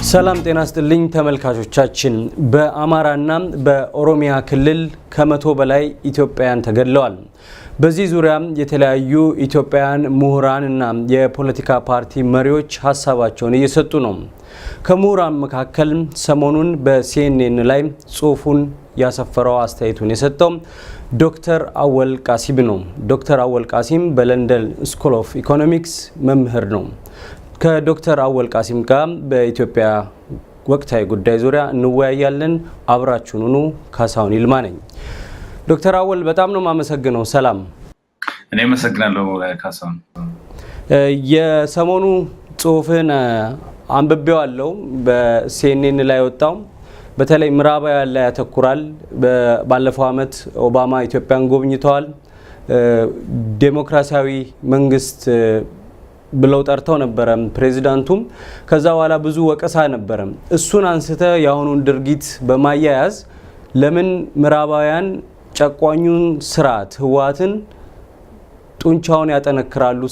ሰላም ጤና ይስጥልኝ ተመልካቾቻችን በአማራና በኦሮሚያ ክልል ከመቶ በላይ ኢትዮጵያውያን ተገድለዋል። በዚህ ዙሪያ የተለያዩ ኢትዮጵያውያን ምሁራንና የፖለቲካ ፓርቲ መሪዎች ሀሳባቸውን እየሰጡ ነው። ከምሁራን መካከል ሰሞኑን በሲኤንኤን ላይ ጽሁፉን ያሰፈረው አስተያየቱን የሰጠው ዶክተር አወል ቃሲም ነው። ዶክተር አወል ቃሲም በለንደን ስኩል ኦፍ ኢኮኖሚክስ መምህር ነው። ከዶክተር አወል ቃሲም ጋር በኢትዮጵያ ወቅታዊ ጉዳይ ዙሪያ እንወያያለን። አብራችሁን ሁኑ። ካሳሁን ይልማ ነኝ። ዶክተር አወል በጣም ነው ማመሰግነው። ሰላም። እኔ አመሰግናለሁ ካሳሁን። የሰሞኑ ጽሁፍን አንብቤዋለሁ። በሲኤንኤን ላይ ወጣው። በተለይ ምዕራባውያን ላይ ያተኩራል። ባለፈው አመት ኦባማ ኢትዮጵያን ጎብኝተዋል። ዴሞክራሲያዊ መንግስት ብለው ጠርተው ነበር ፕሬዚዳንቱም። ከዛ በኋላ ብዙ ወቀሳ ነበር። እሱን አንስተ ያሁኑን ድርጊት በማያያዝ ለምን ምዕራባውያን ጨቋኙን ስርዓት ህወሓትን ጡንቻውን ያጠነክራሉ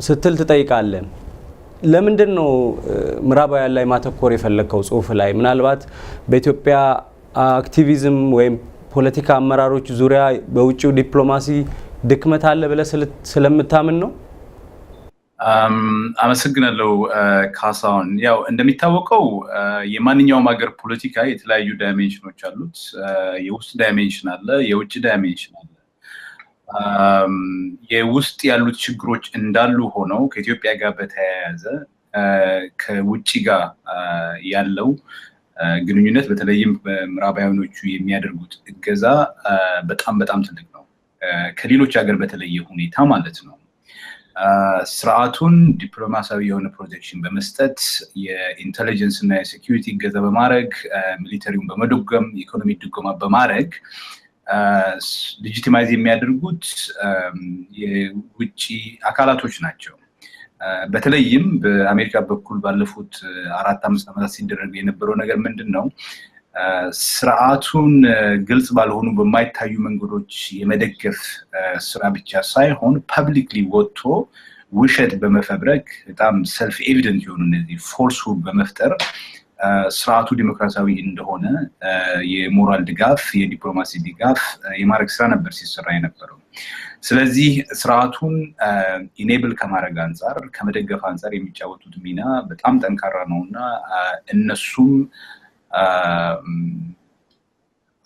ስትል ትጠይቃለህ። ለምንድን ነው ምዕራባውያን ላይ ማተኮር የፈለከው ጽሁፍ ላይ? ምናልባት በኢትዮጵያ አክቲቪዝም ወይም ፖለቲካ አመራሮች ዙሪያ በውጭው ዲፕሎማሲ ድክመት አለ ብለህ ስለምታምን ነው? አመሰግናለሁ ካሳሁን። ያው እንደሚታወቀው የማንኛውም ሀገር ፖለቲካ የተለያዩ ዳይሜንሽኖች አሉት። የውስጥ ዳይሜንሽን አለ፣ የውጭ ዳይሜንሽን አለ። የውስጥ ያሉት ችግሮች እንዳሉ ሆነው ከኢትዮጵያ ጋር በተያያዘ ከውጭ ጋር ያለው ግንኙነት በተለይም ምዕራባውያኖቹ የሚያደርጉት እገዛ በጣም ትልቅ ነው። ከሌሎች ሀገር በተለየ ሁኔታ ማለት ነው። ስርዓቱን ዲፕሎማሲያዊ የሆነ ፕሮቴክሽን በመስጠት የኢንተለጀንስ እና የሴኩሪቲ እገዛ በማድረግ ሚሊተሪውን በመደጎም ኢኮኖሚ ድጎማ በማድረግ ሌጂቲማይዝ የሚያደርጉት የውጭ አካላቶች ናቸው። በተለይም በአሜሪካ በኩል ባለፉት 4-5 ዓመታት ሲደረግ የነበረው ነገር ምንድነው? ስርዓቱን ግልጽ ባልሆኑ በማይታዩ መንገዶች የመደገፍ ስራ ብቻ ሳይሆን ፐብሊክሊ ወጥቶ ውሸት በመፈብረክ በጣም ሰልፍ ኤቪደንት የሆኑ እነዚህ ፎልስሁድ በመፍጠር ስርዓቱ ዲሞክራሲያዊ እንደሆነ የሞራል ድጋፍ፣ የዲፕሎማሲ ድጋፍ የማድረግ ስራ ነበር ሲሰራ የነበረው። ስለዚህ ስርዓቱን ኢኔብል ከማድረግ አንጻር ከመደገፍ አንጻር የሚጫወቱት ሚና በጣም ጠንካራ ነውና እነሱም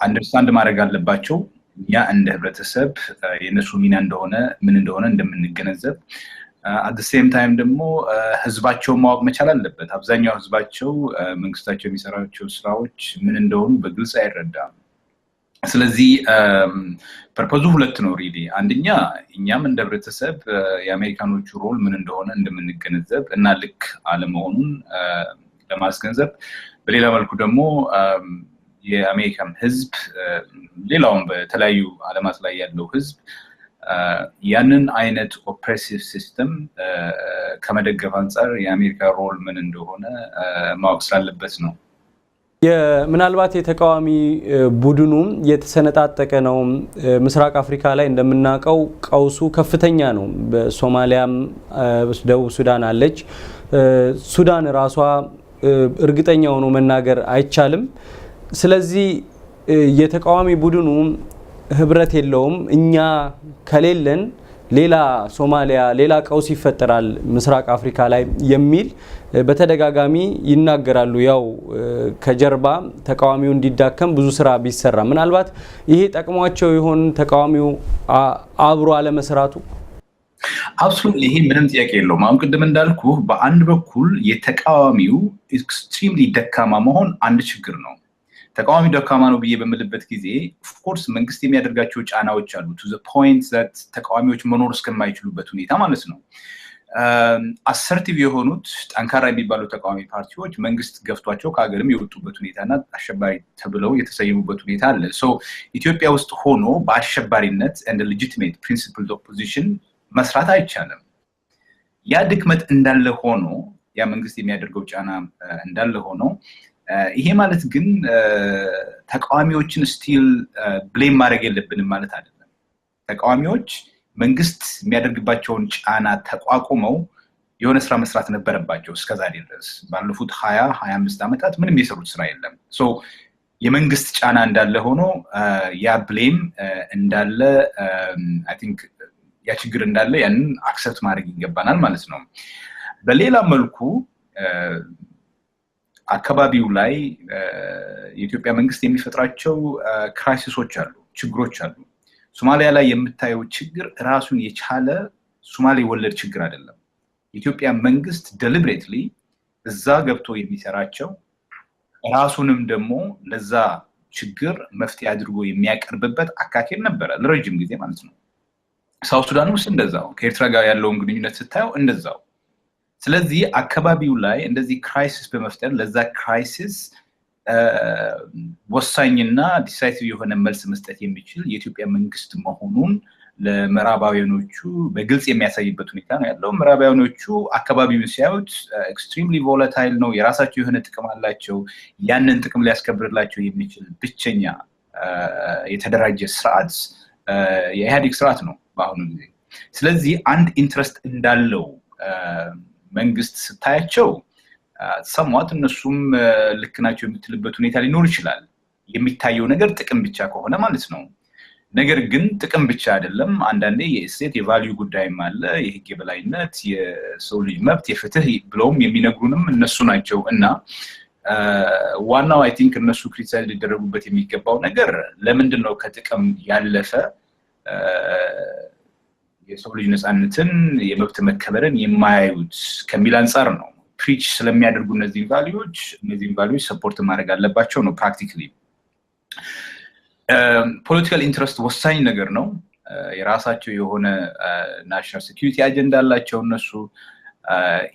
አንደርስታንድ ማድረግ አለባቸው። እኛ እንደ ህብረተሰብ የነሱ ሚና ምን እንደሆነ እንደምንገነዘብ at the same time ደግሞ ህዝባቸው ማወቅ መቻል አለበት። አብዛኛው ህዝባቸው መንግስታቸው የሚሰራቸው ስራዎች ምን እንደሆኑ በግልጽ አይረዳም። ስለዚህ ፐርፖዙ ሁለት ነው ሪሊ። አንደኛ እኛም እንደ ህብረተሰብ የአሜሪካኖቹ ሮል ምን እንደሆነ እንደምንገነዘብ እና ልክ አለመሆኑን ለማስገንዘብ፣ በሌላ መልኩ ደግሞ የአሜሪካን ህዝብ ሌላውም በተለያዩ ዓለማት ላይ ያለው ህዝብ ያንን አይነት ኦፕሬሲቭ ሲስተም ከመደገፍ አንጻር የአሜሪካ ሮል ምን እንደሆነ ማወቅ ስላለበት ነው። ምናልባት የተቃዋሚ ቡድኑ የተሰነጣጠቀ ነው። ምስራቅ አፍሪካ ላይ እንደምናውቀው ቀውሱ ከፍተኛ ነው። በሶማሊያም ደቡብ ሱዳን አለች። ሱዳን ራሷ እርግጠኛ ሆኖ መናገር አይቻልም። ስለዚህ የተቃዋሚ ቡድኑ ህብረት የለውም። እኛ ከሌለን ሌላ ሶማሊያ ሌላ ቀውስ ይፈጠራል ምስራቅ አፍሪካ ላይ የሚል በተደጋጋሚ ይናገራሉ። ያው ከጀርባ ተቃዋሚው እንዲዳከም ብዙ ስራ ቢሰራ ምናልባት ይሄ ጠቅሟቸው ይሆን ተቃዋሚው አብሮ አለመስራቱ? አብሶሉትሊ ይሄ ምንም ጥያቄ የለውም። አሁን ቅድም እንዳልኩ በአንድ በኩል የተቃዋሚው ኤክስትሪምሊ ደካማ መሆን አንድ ችግር ነው። ተቃዋሚ ደካማ ነው ብዬ በምልበት ጊዜ ኦፍ ኮርስ መንግስት የሚያደርጋቸው ጫናዎች አሉ to the point that ተቃዋሚዎች መኖር እስከማይችሉበት ሁኔታ ማለት ነው። አሰርቲቭ የሆኑት ጠንካራ የሚባሉ ተቃዋሚ ፓርቲዎች መንግስት ገፍቷቸው ከሀገርም የወጡበት ሁኔታና አሸባሪ ተብለው የተሰየሙበት ሁኔታ አለ። ኢትዮጵያ ውስጥ ሆኖ በአሸባሪነት and legitimate principled opposition መስራት አይቻልም። ያ ድክመት እንዳለ ሆኖ ያ መንግስት የሚያደርገው ጫና እንዳለ ሆኖ ይሄ ማለት ግን ተቃዋሚዎችን ስቲል ብሌም ማድረግ የለብንም ማለት አይደለም። ተቃዋሚዎች መንግስት የሚያደርግባቸውን ጫና ተቋቁመው የሆነ ስራ መስራት ነበረባቸው እስከዛሬ ድረስ ባለፉት 20-25 ዓመታት ምንም የሰሩት ስራ የለም ሶ የመንግስት ጫና እንዳለ ሆኖ ያ ብሌም እንዳለ አይ ቲንክ ያ ችግር እንዳለ ያንን አክሰፕት ማድረግ ይገባናል ማለት ነው በሌላ መልኩ አካባቢው ላይ የኢትዮጵያ መንግስት የሚፈጥራቸው ክራይሲሶች አሉ ችግሮች አሉ ሶማሊያ ላይ የምታየው ችግር ራሱን የቻለ ሶማሌ ወለድ ችግር አይደለም የኢትዮጵያ መንግስት ዴሊብሬትሊ እዛ ገብቶ የሚሰራቸው ራሱንም ደግሞ ለዛ ችግር መፍትሄ አድርጎ የሚያቀርብበት አካሄድ ነበር ለረጅም ጊዜ ማለት ነው ሳውዝ ሱዳን ውስጥ እንደዛው ከኤርትራ ጋር ያለውን ግንኙነት ስታየው እንደዛው ስለዚህ አካባቢው ላይ እንደዚህ ክራይሲስ በመፍጠር ለዛ ክራይሲስ ወሳኝና ዲሳይሲቭ የሆነ መልስ መስጠት የሚችል የኢትዮጵያ መንግስት መሆኑን ለምዕራባውያኖቹ በግልጽ የሚያሳይበት ሁኔታ ነው ያለው ምዕራባውያኖቹ አካባቢውን ሲያዩት ኤክስትሪምሊ ቮላታይል ነው የራሳቸው የሆነ ጥቅም አላቸው ያንን ጥቅም ሊያስከብርላቸው የሚችል ብቸኛ የተደራጀ ስርዓት የኢህአዴግ ስርዓት ነው በአሁኑ ጊዜ ስለዚህ አንድ ኢንትረስት እንዳለው መንግስት ስታያቸው ሰምዋት እነሱም ልክ ናቸው የምትልበት ሁኔታ ሊኖር ይችላል የሚታየው ነገር ጥቅም ብቻ ከሆነ ማለት ነው ነገር ግን ጥቅም ብቻ አይደለም አንዳንዴ የእሴት የቫልዩ ጉዳይም አለ የህግ የበላይነት የሰው ልጅ መብት የፍትህ ብለውም የሚነግሩንም እነሱ ናቸው እና ዋናው አይ ቲንክ እነሱ ክሪቲሳይዝ ሊደረጉበት የሚገባው ነገር ለምንድነው ከጥቅም ያለፈ የሰው ልጅ ነፃነትን የመብት መከበርን የማያዩት ከሚል አንፃር ነው ፕሪች ስለሚያደርጉ እነዚህ ቫልዩዎች ሰፖርት ማድረግ አለባቸው ነው ፕራክቲካሊ ፖለቲካል ኢንትረስት ወሳኝ ነገር ነው የራሳቸው የሆነ ናሽናል ሴኩሪቲ አጀንዳ አላቸው እነሱ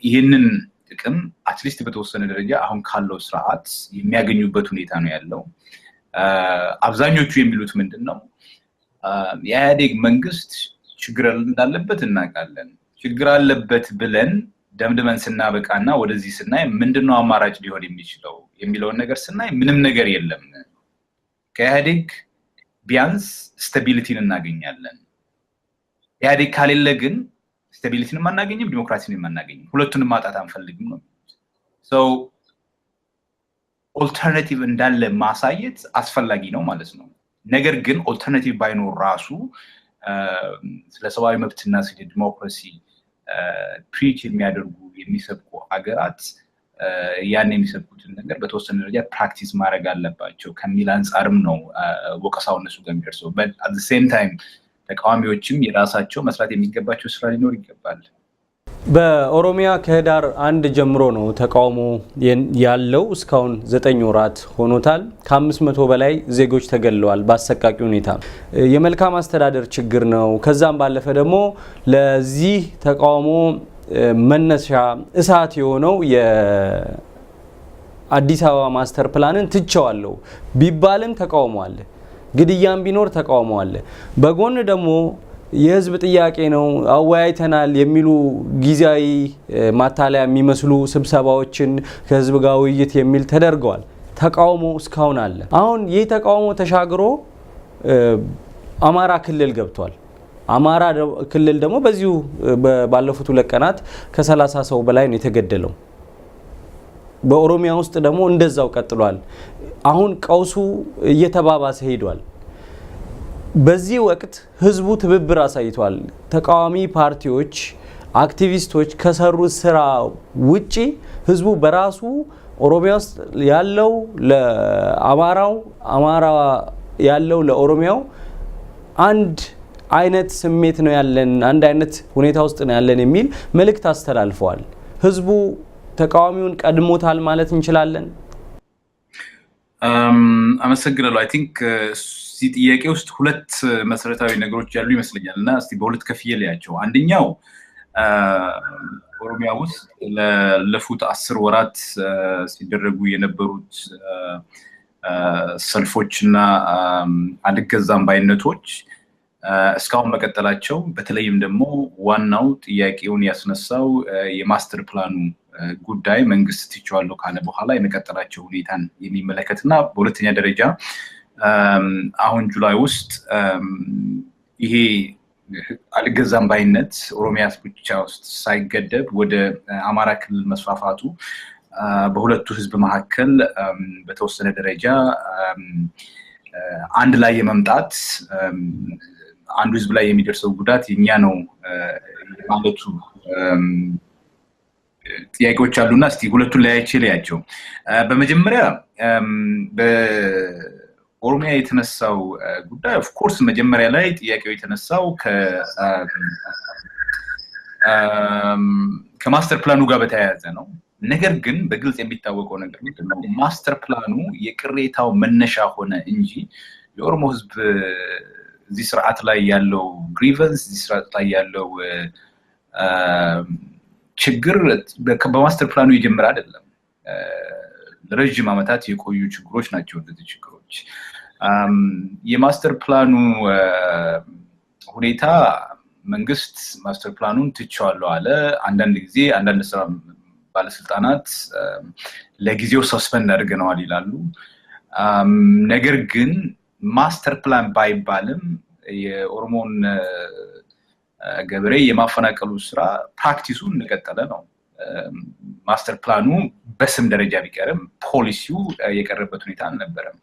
ይሄንን ጥቅም አትሊስት በተወሰነ ደረጃ አሁን ካለው ስርዓት የሚያገኙበት ሁኔታ ነው ያለው አብዛኞቹ የሚሉት ምንድነው የኢህአዴግ መንግስት ችግር እንዳለበት እናውቃለን ችግር አለበት ብለን ደምድመን ስናበቃና ወደዚህ ስናይ ምንድነው አማራጭ ሊሆን የሚችለው የሚለውን ነገር ስናይ ምንም ነገር የለም ከኢህአዴግ ቢያንስ ስታቢሊቲን እናገኛለን ኢህአዴግ ካሌለ ግን ስታቢሊቲን ማናገኝም ዲሞክራሲን ማናገኝም ሁለቱንም ማጣት አንፈልግም ነው ሶ ኦልተርናቲቭ እንዳለ ማሳየት አስፈላጊ ነው ማለት ነው ነገር ግን ኦልተርናቲቭ ባይኖር ራሱ ስለ ሰብአዊ መብትና ስለ ዲሞክራሲ ፕሪች የሚያደርጉ የሚሰብኩ ሀገራት ያን የሚሰብኩትን ነገር በተወሰነ ደረጃ ፕራክቲስ ማድረግ አለባቸው ከሚል አንፃርም ነው ወቀሳው እነሱ ጋር የሚደርሰው but at the same time ተቃዋሚዎችም የራሳቸው መስራት የሚገባቸው ስራ ሊኖር ይገባል በኦሮሚያ ከህዳር 1 ጀምሮ ነው ተቃውሞ ያለው እስካሁን 9 ወራት ሆኖታል ከ500 በላይ ዜጎች ተገለዋል በአሰቃቂ ሁኔታ የመልካም አስተዳደር ችግር ነው ከዛም ባለፈ ደግሞ ለዚህ ተቃውሞ መነሻ እሳት የሆነው የአዲስ አበባ ማስተር ፕላንን ትቸዋለሁ ቢባልም ተቃውሞ አለ ግድያም ቢኖር ተቃውሞ አለ በጎን ደግሞ የህዝብ ጥያቄ ነው አወያይተናል የሚሉ ጊዜያዊ ማታለያ የሚመስሉ ስብሰባዎችን ከህዝብ ጋር ውይይት የሚል ተደርገዋል ተቃውሞ እስካሁን አለ አሁን ይህ ተቃውሞ ተሻግሮ አማራ ክልል ገብቷል አማራ ክልል ደግሞ በዚሁ ባለፉት 2 ቀናት ከ30 ሰው በላይ ነው የተገደለው በኦሮሚያ ውስጥ ደግሞ እንደዛው ቀጥሏል አሁን ቀውሱ እየተባባሰ ሄዷል በዚህ ወቅት ህዝቡ ትብብር አሳይቷል ተቃዋሚ ፓርቲዎች አክቲቪስቶች ከሰሩት ስራ ውጪ ህዝቡ በራሱ ኦሮሚያ ውስጥ ያለው ለአማራው አማራ ያለው ለኦሮሚያው አንድ አይነት ስሜት ነው ያለን አንድ አይነት ሁኔታ ውስጥ ነው ያለን የሚል መልእክት አስተላልፈዋል ህዝቡ ተቃዋሚውን ቀድሞታል ማለት እንችላለን አመሰግናለሁ አይ ቲንክ ጥያቄ ውስጥ 2 መሰረታዊ ነገሮች ያሉ ይመስለኛልና እስቲ በሁለት ከፍዬ ላያቸው አንደኛው ኦሮሚያ ውስጥ ለፉት 10 ወራት ሲደረጉ የነበሩት ሰልፎችና አልገዛም ባይነቶች እስካሁን መቀጠላቸው በተለይም ደግሞ ዋናው ጥያቄውን ያስነሳው የማስተር ፕላኑ ጉዳይ መንግስት ትችዋለሁ ካለ በኋላ የመቀጠላቸው ሁኔታን የሚመለከትና በሁለተኛ ደረጃ አሁን ጁላይ ውስጥ ይሄ አልገዛም ባይነት ኦሮሚያ ብቻ ውስጥ ሳይገደብ ወደ አማራ ክልል መስፋፋቱ በሁለቱ ህዝብ መካከል በተወሰነ ደረጃ አንድ ላይ የመምጣት አንዱ ህዝብ ላይ የሚደርሰው ጉዳት የኛ ነው ማለቱ ጥያቄዎች አሉና እስቲ ሁለቱን ለያቸው በመጀመሪያ በኦሮሚያ የተነሳው ጉዳይ ኦፍ ኮርስ መጀመሪያ ላይ ጥያቄው የተነሳው ከማስተር ፕላኑ ጋር በተያያዘ ነው ነገር ግን በግልጽ የሚታወቀው ነገር ምንድነው ማስተር ፕላኑ የቅሬታው መነሻ ሆነ እንጂ የኦሮሞ ህዝብ እዚህ ስርዓት ላይ ያለው ግሪቨንስ እዚህ ስርዓት ላይ ያለው ችግር በማስተር ፕላኑ ይጀምር አይደለም ለረጅም ዓመታት የቆዩ ችግሮች ናቸው እንደዚህ ችግሮች የማስተር ፕላኑ ሁኔታ መንግስት ማስተር ፕላኑን ትቻለው አለ አንዳንድ ጊዜ አንዳንድ ስራ ባለስልጣናት ለጊዜው ሰስፔንድ አድርገናል ይላሉ ነገር ግን ማስተር ፕላን ባይባልም የኦሮሞን ገበሬ የማፈናቀሉ ስራ ፕራክቲሱን እንደቀጠለ ነው ማስተር ፕላኑ በስም ደረጃ ቢቀርም ፖሊሲው የቀረበት ሁኔታ አልነበረም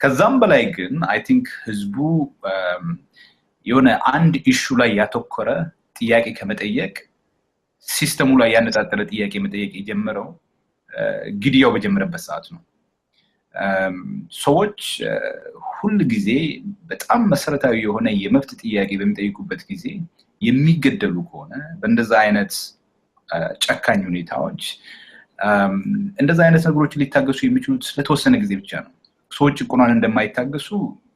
ከዛም በላይ ግን አይ ቲንክ ህዝቡ የሆነ አንድ ኢሹ ላይ ያተኮረ ጥያቄ ከመጠየቅ ሲስተሙ ላይ ያነጣጠረ ጥያቄ መጠየቅ የጀመረው ግዲያው በጀመረበት ሰዓት ነው ሰዎች ሁሉ ጊዜ በጣም መሰረታዊ የሆነ የመብት ጥያቄ በሚጠይቁበት ጊዜ የሚገደሉ ከሆነ በእንደዛ አይነት ጨካኝ ሁኔታዎች እንደዛ አይነት ነገሮች ሊታገሱ የሚችሉት ለተወሰነ ጊዜ ብቻ ነው ሰዎች ቁናን እንደማይታገሱ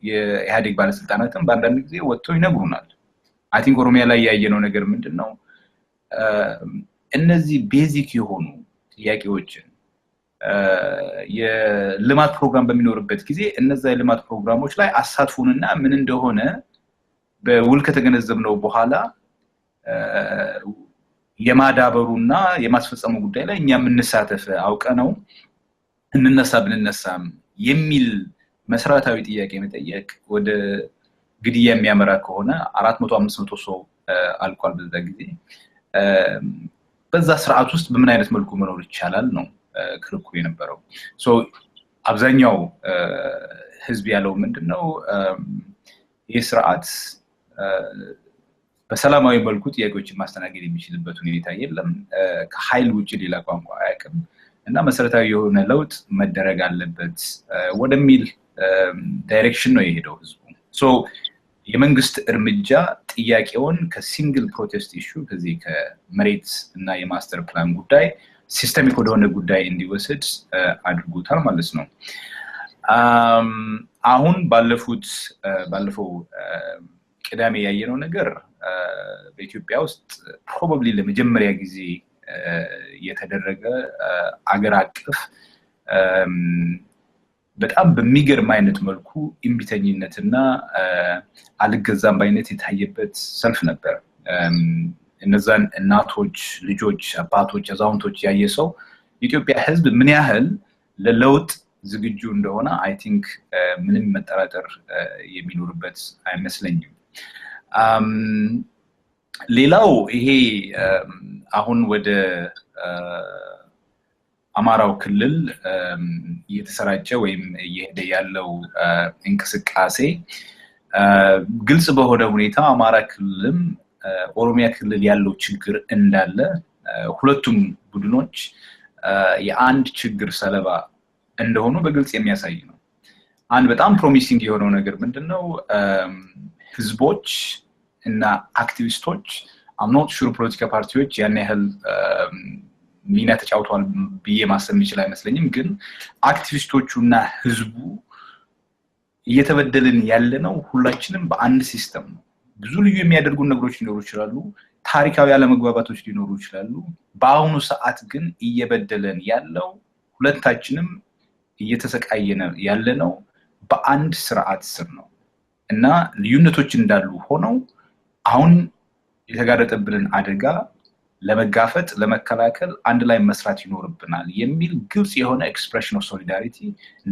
የኢህአዴግ ባለስልጣናትም በአንዳንድ ጊዜ ወጥተው ይነግሩናል አይ ቲንክ ኦሮሚያ ላይ ያየነው ነገር ምንድነው እነዚህ ቤዚክ የሆኑ ጥያቄዎችን የልማት ፕሮግራም በሚኖርበት ጊዜ እነዛ የልማት ፕሮግራሞች ላይ አሳትፉንና ምን እንደሆነ በውል ከተገነዘብነው በኋላ የማዳበሩና የማስፈጸሙ ጉዳይ ላይ እኛም እንሳተፍ አውቀነው እንነሳም የሚል መሰረታዊ ጥያቄ መጠየቅ ወደ ግድያ የሚያመራ ከሆነ 400-500 ሰው አልቋል በዛ ጊዜ በዛ ስርዓት ውስጥ በምን አይነት መልኩ መኖር ይቻላል ነው ክርክሩ የነበረው ሶ አብዛኛው ህዝብ ያለው ምንድነው ይህ ስርዓት በሰላማዊ መልኩ ጥያቄዎችን ማስተናገድ የሚችልበት ሁኔታ የለም ከኃይል ውጪ ሌላ ቋንቋ አያውቅም እና መሰረታዊ የሆነ ለውጥ መደረግ አለበት ወደሚል ዳይሬክሽን ነው የሄደው ህዝቡ ሶ የመንግስት እርምጃ ጥያቄውን ከሲንግል ፕሮቴስት ኢሹ ከዚህ ከመሬት እና የማስተር ፕላን ጉዳይ ሲስተሚክ ወደሆነ ጉዳይ እንዲወስድ አድርጎታል ማለት ነው አሁን ባለፈው ቅዳሜ ያየነው ነገር በኢትዮጵያ ውስጥ ፕሮባብሊ ለመጀመሪያ ጊዜ የተደረገ አገር አቀፍ በጣም በሚገርም አይነት መልኩ ኢምቢተኝነትና አልገዛም ባይነት የታየበት ሰልፍ ነበር እነዛን እናቶች ልጆች አባቶች አዛውንቶች ያየሰው ኢትዮጵያ ህዝብ ምን ያህል ለለውጥ ዝግጁ እንደሆነ አይ ቲንክ ምንም መጠራጠር የሚኖርበት አይመስለኝም ሌላው ይሄ አሁን ወደ አማራው ክልል እየተሰራጨ ወይም እየሄደ ያለው እንቅስቃሴ ግልጽ በሆነ ሁኔታ አማራ ክልልም ኦሮሚያ ክልል ያለው ችግር እንዳለ ሁለቱም ቡድኖች የአንድ ችግር ሰለባ እንደሆኑ በግልጽ የሚያሳይ ነው አንድ በጣም ፕሮሚሲንግ የሆነው ነገር ምንድነው ህዝቦች እና አክቲቪስቶች I'm not sure ፖለቲካ ፓርቲዎች ያን ያህል ሚና ተጫውተዋል ብዬ ማሰብ ይችላል አይመስለኝም ግን አክቲቪስቶቹና ህዝቡ እየተበደልን ያለነው ሁላችንም በአንድ ሲስተም ነው ብዙ ልዩ የሚያደርጉ ነገሮች ሊኖሩ ይችላሉ ታሪካዊ አለመግባባቶች ሊኖሩ ይችላሉ በአሁኑ ሰዓት ግን እየበደለን ያለው ሁለታችንም እየተሰቃየነ ያለነው በአንድ ስርዓት ስር ነው እና ልዩነቶች እንዳሉ ሆነው አሁን የተጋረጠብንን አደጋ ለመጋፈጥ ለመከላከል አንድ ላይ መስራት ይኖርብናል የሚል ግልጽ የሆነ ኤክስፕሬሽን ኦፍ ሶሊዳሪቲ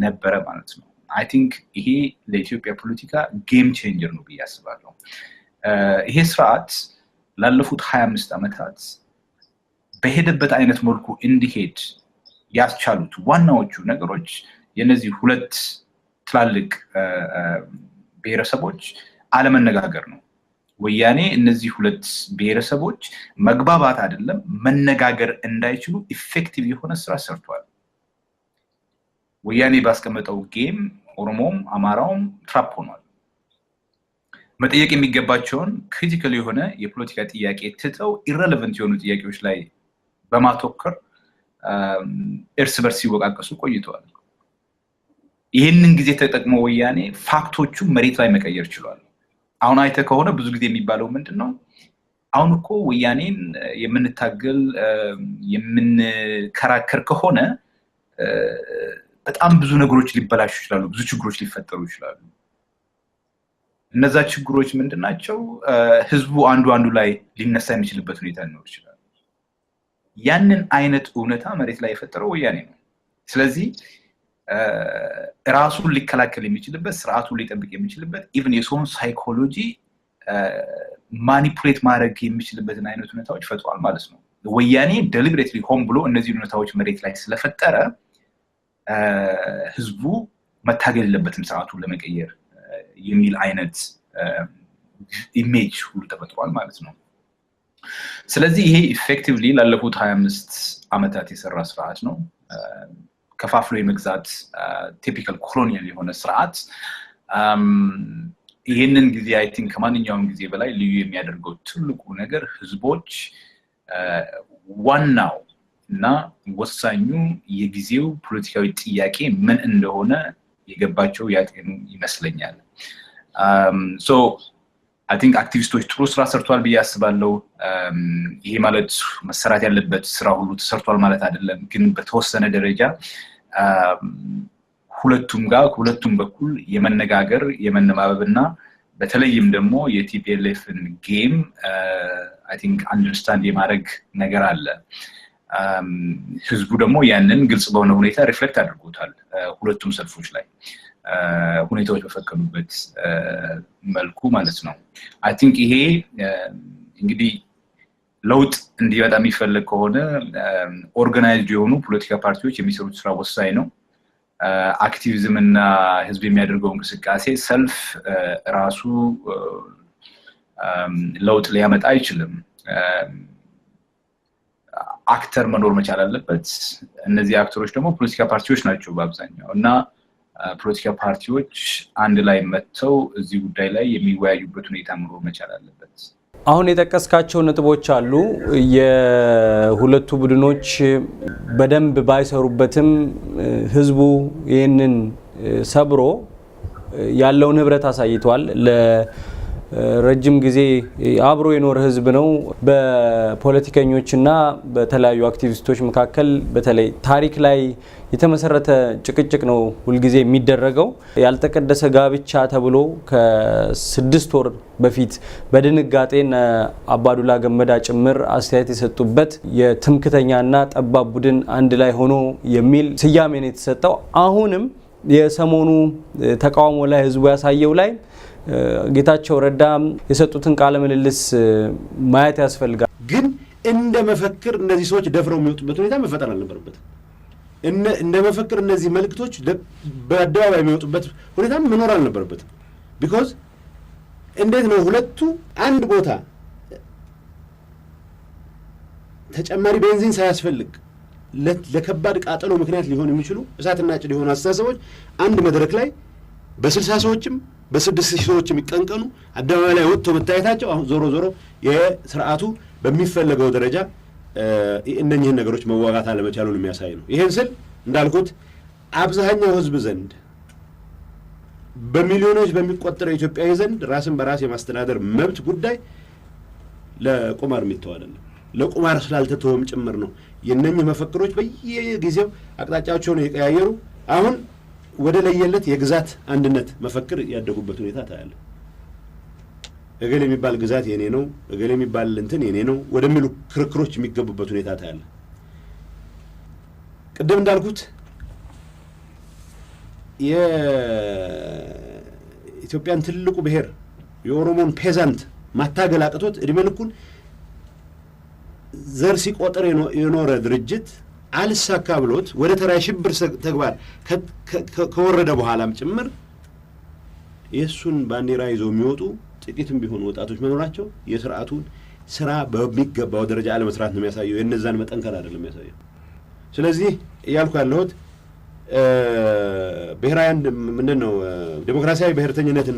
ነበረ ማለት ነው I think ይሄ ለኢትዮጵያ ፖለቲካ ጌም ቼንጀር ነው ብዬ አስባለሁ ይሄ ስርዓት ላለፉት 25 ዓመታት በሄደበት አይነት መልኩ እንዲሄድ ያስቻሉት ዋናዎቹ ነገሮች የነዚህ ሁለት ትላልቅ ብሔረሰቦች አለመነጋገር ነው። ወያኔ እነዚህ ሁለት ብሔረሰቦች መግባባት አይደለም መነጋገር እንዳይችሉ ኢፌክቲቭ የሆነ ስራ ሰርቷል። ወያኔ ባስቀመጠው ጌም ኦሮሞም አማራውም ትራፕ ሆኗል። መጠየቅ የሚገባቸውን ክሪቲካል የሆነ የፖለቲካ ጥያቄ ትተው ኢረሌቨንት የሆኑ ጥያቄዎች ላይ በማተኮር እርስ በርስ ሲወቃቀሱ ቆይተዋል። ይህንን ጊዜ ተጠቅሞ ወያኔ ፋክቶቹ መሬት ላይ መቀየር ችሏል። አሁን አይተ ከሆነ ብዙ ጊዜ የሚባለው ምንድነው? አሁን እኮ ወያኔን የምንታገል የምንከራከር ከሆነ በጣም ብዙ ነገሮች ሊበላሹ ይችላሉ፣ ብዙ ችግሮች ሊፈጠሩ ይችላሉ። እነዛ ችግሮች ምንድናቸው? ህዝቡ አንዱ ላይ ሊነሳ የሚችልበት ሁኔታ ሊኖር ይችላል። ያንን አይነት እውነታ መሬት ላይ የፈጠረው ወያኔ ነው። ስለዚህ ራሱን ሊከላከል የሚችልበት ስርዓቱን ሊጠብቅ የሚችልበት ኢቭን የሰውን ሳይኮሎጂ ማኒፑሌት ማድረግ የሚችልበትን አይነት ሁኔታዎች ፈጥሯል ማለት ነው። ወያኔ ዴሊብሬትሊ ሆም ብሎ እነዚህ ሁኔታዎች መሬት ላይ ስለፈጠረ ህዝቡ መታገል የለበትም ስርዓቱን ለመቀየር የሚል አይነት ኢሜጅ ሁሉ ተፈጥሯል ማለት ነው። ስለዚህ ይሄ ኢፌክቲቭሊ ላለፉት 25 ዓመታት የሰራ ስርዓት ነው። ከፋፍሎ የመግዛት ቲፒካል ኮሎኒያል የሆነ ስርዓት ይሄንን ጊዜ አይ ቲንክ ከማንኛውም ጊዜ በላይ ልዩ የሚያደርገው ትልቁ ነገር ህዝቦች ዋናው እና ወሳኙ የጊዜው ፖለቲካዊ ጥያቄ ምን እንደሆነ የገባቸው ያጤኑ ይመስለኛል። ሶ አይ ቲንክ አክቲቪስቶች ጥሩ ስራ ሰርቷል ብዬ አስባለሁ። ይሄ ማለት መሰራት ያለበት ስራ ሁሉ ተሰርቷል ማለት አይደለም፣ ግን በተወሰነ ደረጃ ሁለቱም በኩል የመነጋገር የመነባበብና በተለይም ደግሞ የቲፒኤልኤፍን ጌም አይ ቲንክ አንደርስታንድ የማድረግ ነገር አለ። ህዝቡ ደግሞ ያንን ግልጽ በሆነ ሁኔታ ሪፍሌክት አድርጎታል ሁለቱም ሰልፎች ላይ ሁኔታዎች በፈቀዱበት መልኩ ማለት ነው። አይ ቲንክ ይሄ እንግዲህ ለውጥ እንዲመጣ የሚፈልግ ከሆነ ኦርጋናይዝድ የሆኑ ፖለቲካ ፓርቲዎች የሚሰሩት ስራ ወሳኝ ነው። አክቲቪዝም እና ህዝብ የሚያደርገው እንቅስቃሴ ሰልፍ ራሱ ለውጥ ሊያመጣ አይችልም። አክተር መኖር መቻል አለበት። እነዚህ አክተሮች ደግሞ ፖለቲካ ፓርቲዎች ናቸው በአብዛኛው እና ፖለቲካ ፓርቲዎች አንድ ላይ መጥተው እዚህ ጉዳይ ላይ የሚወያዩበት ሁኔታ መኖር መቻል አለበት። አሁን የጠቀስካቸው ነጥቦች አሉ። የሁለቱ ቡድኖች በደንብ ባይሰሩበትም ህዝቡ ይህንን ሰብሮ ያለውን ህብረት አሳይቷል። ለረጅም ጊዜ አብሮ የኖረ ህዝብ ነው። በፖለቲከኞችና በተለያዩ አክቲቪስቶች መካከል በተለይ ታሪክ ላይ የተመሰረተ ጭቅጭቅ ነው ሁልጊዜ የሚደረገው። ያልተቀደሰ ጋብቻ ተብሎ ከ6 ወር በፊት በድንጋጤና አባዱላ ገመዳ ጭምር አስተያየት የሰጡበት የትምክተኛና ጠባብ ቡድን አንድ ላይ ሆኖ የሚል ስያሜ ነው የተሰጠው። አሁንም የሰሞኑ ተቃውሞ ላይ ህዝቡ ያሳየው ላይ ጌታቸው ረዳ የሰጡትን ቃለ ምልልስ ማየት ያስፈልጋል። ግን እንደ መፈክር እነዚህ ሰዎች ደፍረው የሚወጡበት ሁኔታ መፈጠር አልነበረበትም። እንደ መፈክር እነዚህ መልእክቶች በአደባባይ የሚወጡበት ሁኔታ መኖር አልነበረበትም። ቢኮዝ እንዴት ነው ሁለቱ አንድ ቦታ ተጨማሪ ቤንዚን ሳያስፈልግ ለከባድ ቃጠሎ ምክንያት ሊሆን የሚችሉ እሳትና ጭድ የሆኑ አስተሳሰቦች አንድ መድረክ ላይ በ60 ሰዎችም በ6,000 ሰዎችም ይቀንቀኑ አደባባይ ላይ ወጥቶ መታየታቸው አሁን ዞሮ የስርዓቱ በሚፈልገው ደረጃ እነኚህን ነገሮች መዋጋት አለመቻሉን የሚያሳይ ነው። ይሄን ስል እንዳልኩት አብዛኛው ህዝብ ዘንድ በሚሊዮኖች በሚቆጠረው ኢትዮጵያዊ ዘንድ ራስን በራስ የማስተዳደር መብት ጉዳይ ለቁማር የሚተው አይደለም። ለቁማር ስላልተተወም ጭምር ነው የነኚህ መፈክሮች በየጊዜው አቅጣጫቸውን የቀያየሩ አሁን ወደ ለየለት የግዛት አንድነት መፈክር ያደጉበት ሁኔታ ታያለ። እገሌ የሚባል ግዛት የኔ ነው፣ እገሌ የሚባል እንትን የኔ ነው ወደሚሉ ክርክሮች የሚገቡበት ሁኔታ ታያለ። ቅድም እንዳልኩት የኢትዮጵያን ትልቁ ብሔር የኦሮሞን ፔዛንት ማታገል አቅቶት እድሜ ልኩን ዘር ሲቆጥር የኖረ ድርጅት አልሳካ ብሎት ወደ ተራ ሽብር ተግባር ከወረደ በኋላም ጭምር የሱን ባንዲራ ይዘው የሚወጡ ጥቂትም ቢሆኑ ወጣቶች መኖራቸው የሥርዓቱን ስራ በሚገባው ደረጃ አለመስራት ነው የሚያሳየው። የነዛን መጠንከር አይደለም የሚያሳየው። ስለዚህ ያልኩ ያለሁት ብሔራዊ ምንድነው ዲሞክራሲያዊ ብሔርተኝነትን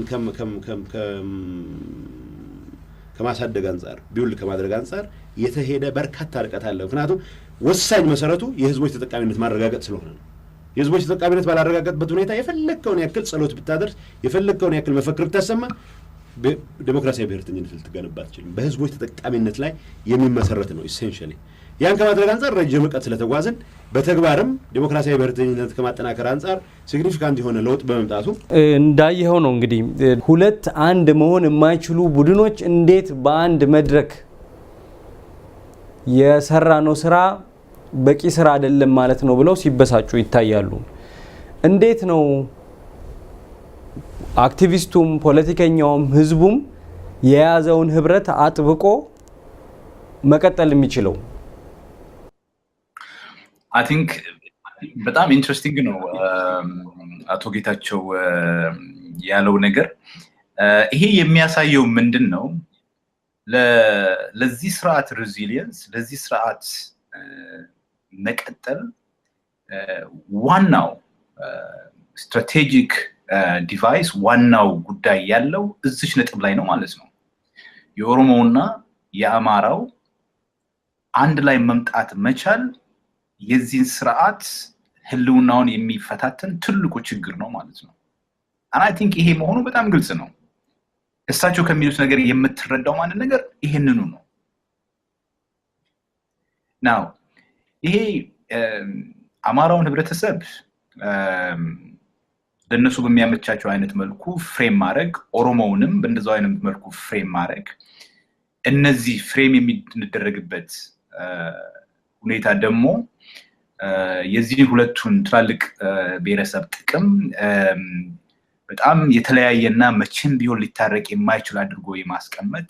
ከማሳደግ አንፃር ቢውል ከማድረግ አንፃር የተሄደ በርካታ ርቀት አለ። ምክንያቱም ወሳኝ መሰረቱ የህዝቦች ተጠቃሚነት ማረጋገጥ ስለሆነ ነው። የህዝቦች ተጠቃሚነት ባላረጋገጥበት ሁኔታ የፈለከውን ያክል ጸሎት ብታደርስ የፈለከውን ያክል መፈክር ብታሰማ ዲሞክራሲያዊ ብሔርተኝነት ልትገነባ አትችልም። በህዝቦች ተጠቃሚነት ላይ የሚመሰረት ነው ኢሴንሻሊ። ያን ከማድረግ አንፃር ረጅም ርቀት ስለተጓዝን በተግባርም ዲሞክራሲያዊ ብሔርተኝነት ከማጠናከር አንፃር ሲግኒፊካንት የሆነ ለውጥ በመምጣቱ እንዳየኸው ነው። እንግዲህ ሁለት አንድ መሆን የማይችሉ ቡድኖች እንዴት በአንድ መድረክ የሰራነው ስራ በቂ ስራ አይደለም ማለት ነው ብለው ሲበሳጩ ይታያሉ። እንዴት ነው አክቲቪስቱም ፖለቲከኛውም ህዝቡም የያዘውን ህብረት አጥብቆ መቀጠል የሚችለው? አይ ቲንክ በጣም ኢንትረስቲንግ ነው አቶ ጌታቸው ያለው ነገር። ይሄ የሚያሳየው ምንድን ነው? ለዚህ ስርዓት ሬዚሊየንስ ለዚህ ስርዓት መቀጠል ዋናው ስትራቴጂክ ዲቫይስ ዋናው ጉዳይ ያለው እዚች ነጥብ ላይ ነው ማለት ነው። የኦሮሞውና የአማራው አንድ ላይ መምጣት መቻል የዚህን ስርዓት ህልውናውን የሚፈታተን ትልቁ ችግር ነው ማለት ነው። and I think ይሄ መሆኑ በጣም ግልጽ ነው። እሳቸው ከሚሉት ነገር የምትረዳው ማለት ነገር ይሄንኑ ነው። now ይሄ አማራውን ህብረተሰብ ለነሱ በሚያመቻቸው አይነት መልኩ ፍሬም ማድረግ፣ ኦሮሞውንም በእንደዛው አይነት መልኩ ፍሬም ማድረግ፣ እነዚህ ፍሬም የሚደረግበት ሁኔታ ደግሞ የዚህ ሁለቱን ትላልቅ ብሔረሰብ ጥቅም በጣም የተለያየና መቼም ቢሆን ሊታረቅ የማይችል አድርጎ የማስቀመጥ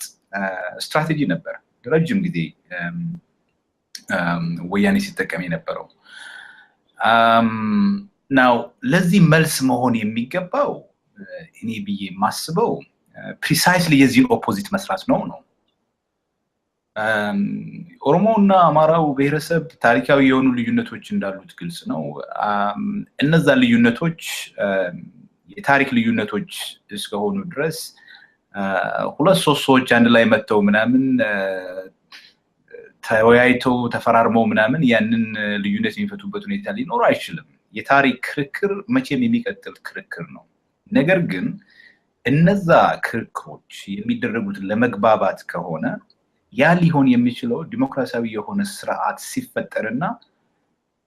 ስትራቴጂ ነበር ረጅም ጊዜ ወያኔ ሲጠቀም የነበረው። ናው ለዚህ መልስ መሆን የሚገባው እኔ ብዬ ማስበው ፕሪሳይስሊ የዚህ ኦፖዚት መስራት ነው። ኦሮሞና አማራው ብሔረሰብ ታሪካዊ የሆኑ ልዩነቶች እንዳሉት ግልጽ ነው። እነዛ ልዩነቶች የታሪክ ልዩነቶች እስከሆኑ ድረስ ሁለት ሶስት ሰዎች አንድ ላይ መተው ምናምን ተወያይተው ተፈራርመው ምናምን ያንን ልዩነት የሚፈቱበት ሁኔታ ሊኖር አይችልም። የታሪክ ክርክር መቼም የሚቀጥል ክርክር ነው። ነገር ግን እነዛ ክርክሮች የሚደረጉት ለመግባባት ከሆነ ያ ሊሆን የሚችለው ዲሞክራሲያዊ የሆነ ስርዓት ሲፈጠርና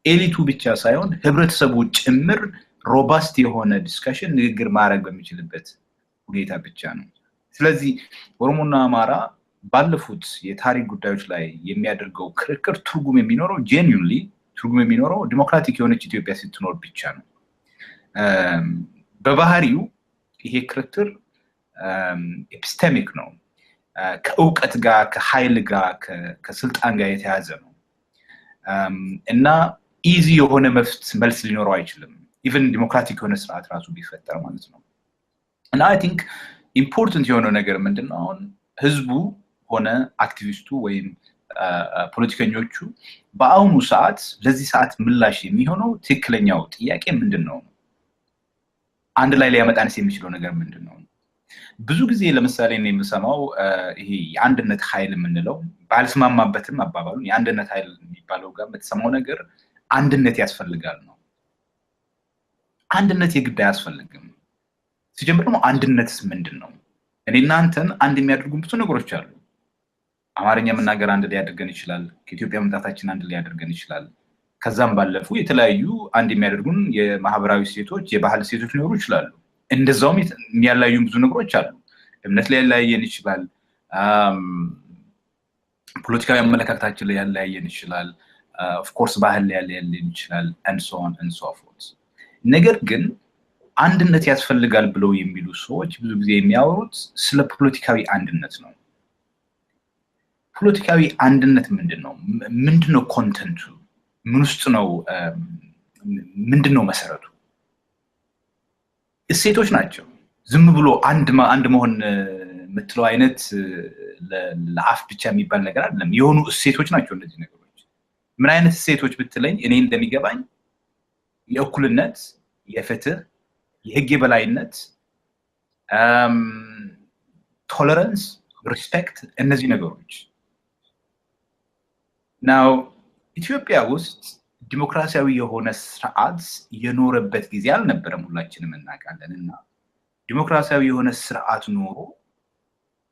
ኤሊቱ ብቻ ሳይሆን ህብረተሰቡ ጭምር ሮባስት የሆነ ዲስከሽን ንግግር ማድረግ በሚችልበት ሁኔታ ብቻ ነው። ስለዚህ ኦሮሞና አማራ ባለፉት የታሪክ ጉዳዮች ላይ የሚያደርገው ክርክር ትርጉም የሚኖረው ጄኒዩንሊ ትርጉም የሚኖረው ዲሞክራቲክ የሆነች ኢትዮጵያ ስትኖር ብቻ ነው። በባህሪው ይሄ ክርክር ኤፒስቴሚክ ነው። ከእውቀት ጋር ከኃይል ጋር ከስልጣን ጋር የተያዘ ነው እና ኢዚ የሆነ መልስ ሊኖረው አይችልም። ኢቨን ዲሞክራቲክ የሆነ ስርዓት ራሱ ቢፈጠር ማለት ነው። እና አይ ቲንክ ኢምፖርታንት የሆነው ነገር ምንድነው? አሁን ህዝቡ ሆነ አክቲቪስቱ ወይም ፖለቲከኞቹ በአሁኑ ሰዓት ለዚህ ሰዓት ምላሽ የሚሆነው ትክክለኛው ጥያቄ ምንድነው? አንድ ላይ ሊያመጣንስ የሚችለው ነገር ምንድነው? ብዙ ጊዜ ለምሳሌ እኔ የምሰማው ይሄ የአንድነት ኃይል የምንለው ባልስማማበትም አባባሉን የአንድነት ኃይል የሚባለው ጋር የምትሰማው ነገር አንድነት ያስፈልጋል ነው። አንድነት የግድ አያስፈልግም። ሲጀምር ደግሞ አንድነትስ ምንድነው? እኔ እናንተን አንድ የሚያደርጉን ብዙ ነገሮች አሉ። አማርኛ መናገር አንድ ሊያደርገን ይችላል። ከኢትዮጵያ መምጣታችን አንድ ሊያደርገን ይችላል። ከዛም ባለፉ የተለያዩ አንድ የሚያደርጉን የማህበራዊ ሴቶች የባህል ሴቶች ሊኖሩ ይችላሉ። እንደዛውም የሚያለያዩን ብዙ ነገሮች አሉ። እምነት ላይ ያለያየን ይችላል። ፖለቲካዊ አመለካከታችን ላይ ያለያየን ይችላል። ኦፍ ኮርስ ባህል ላይ ያለያየን ይችላል and so on and so forth። ነገር ግን አንድነት ያስፈልጋል ብለው የሚሉ ሰዎች ብዙ ጊዜ የሚያወሩት ስለ ፖለቲካዊ አንድነት ነው። ፖለቲካዊ አንድነት ምንድነው ኮንተንቱ ምን ውስጥ ነው ምንድነው መሰረቱ እሴቶች ናቸው ዝም ብሎ አንድ መሆን ምትለው አይነት ለአፍ ብቻ የሚባል ነገር አይደለም የሆኑ እሴቶች ናቸው እነዚህ ነገሮች ምን አይነት እሴቶች ብትለኝ እኔ እንደሚገባኝ የእኩልነት የፍትህ የህግ የበላይነት ቶለራንስ ሪስፔክት እነዚህ ነገሮች ናው ኢትዮጵያ ውስጥ ዲሞክራሲያዊ የሆነ ስርዓት የኖረበት ጊዜ አልነበረም ሁላችንም እናውቃለንና ዲሞክራሲያዊ የሆነ ስርዓት ኖሮ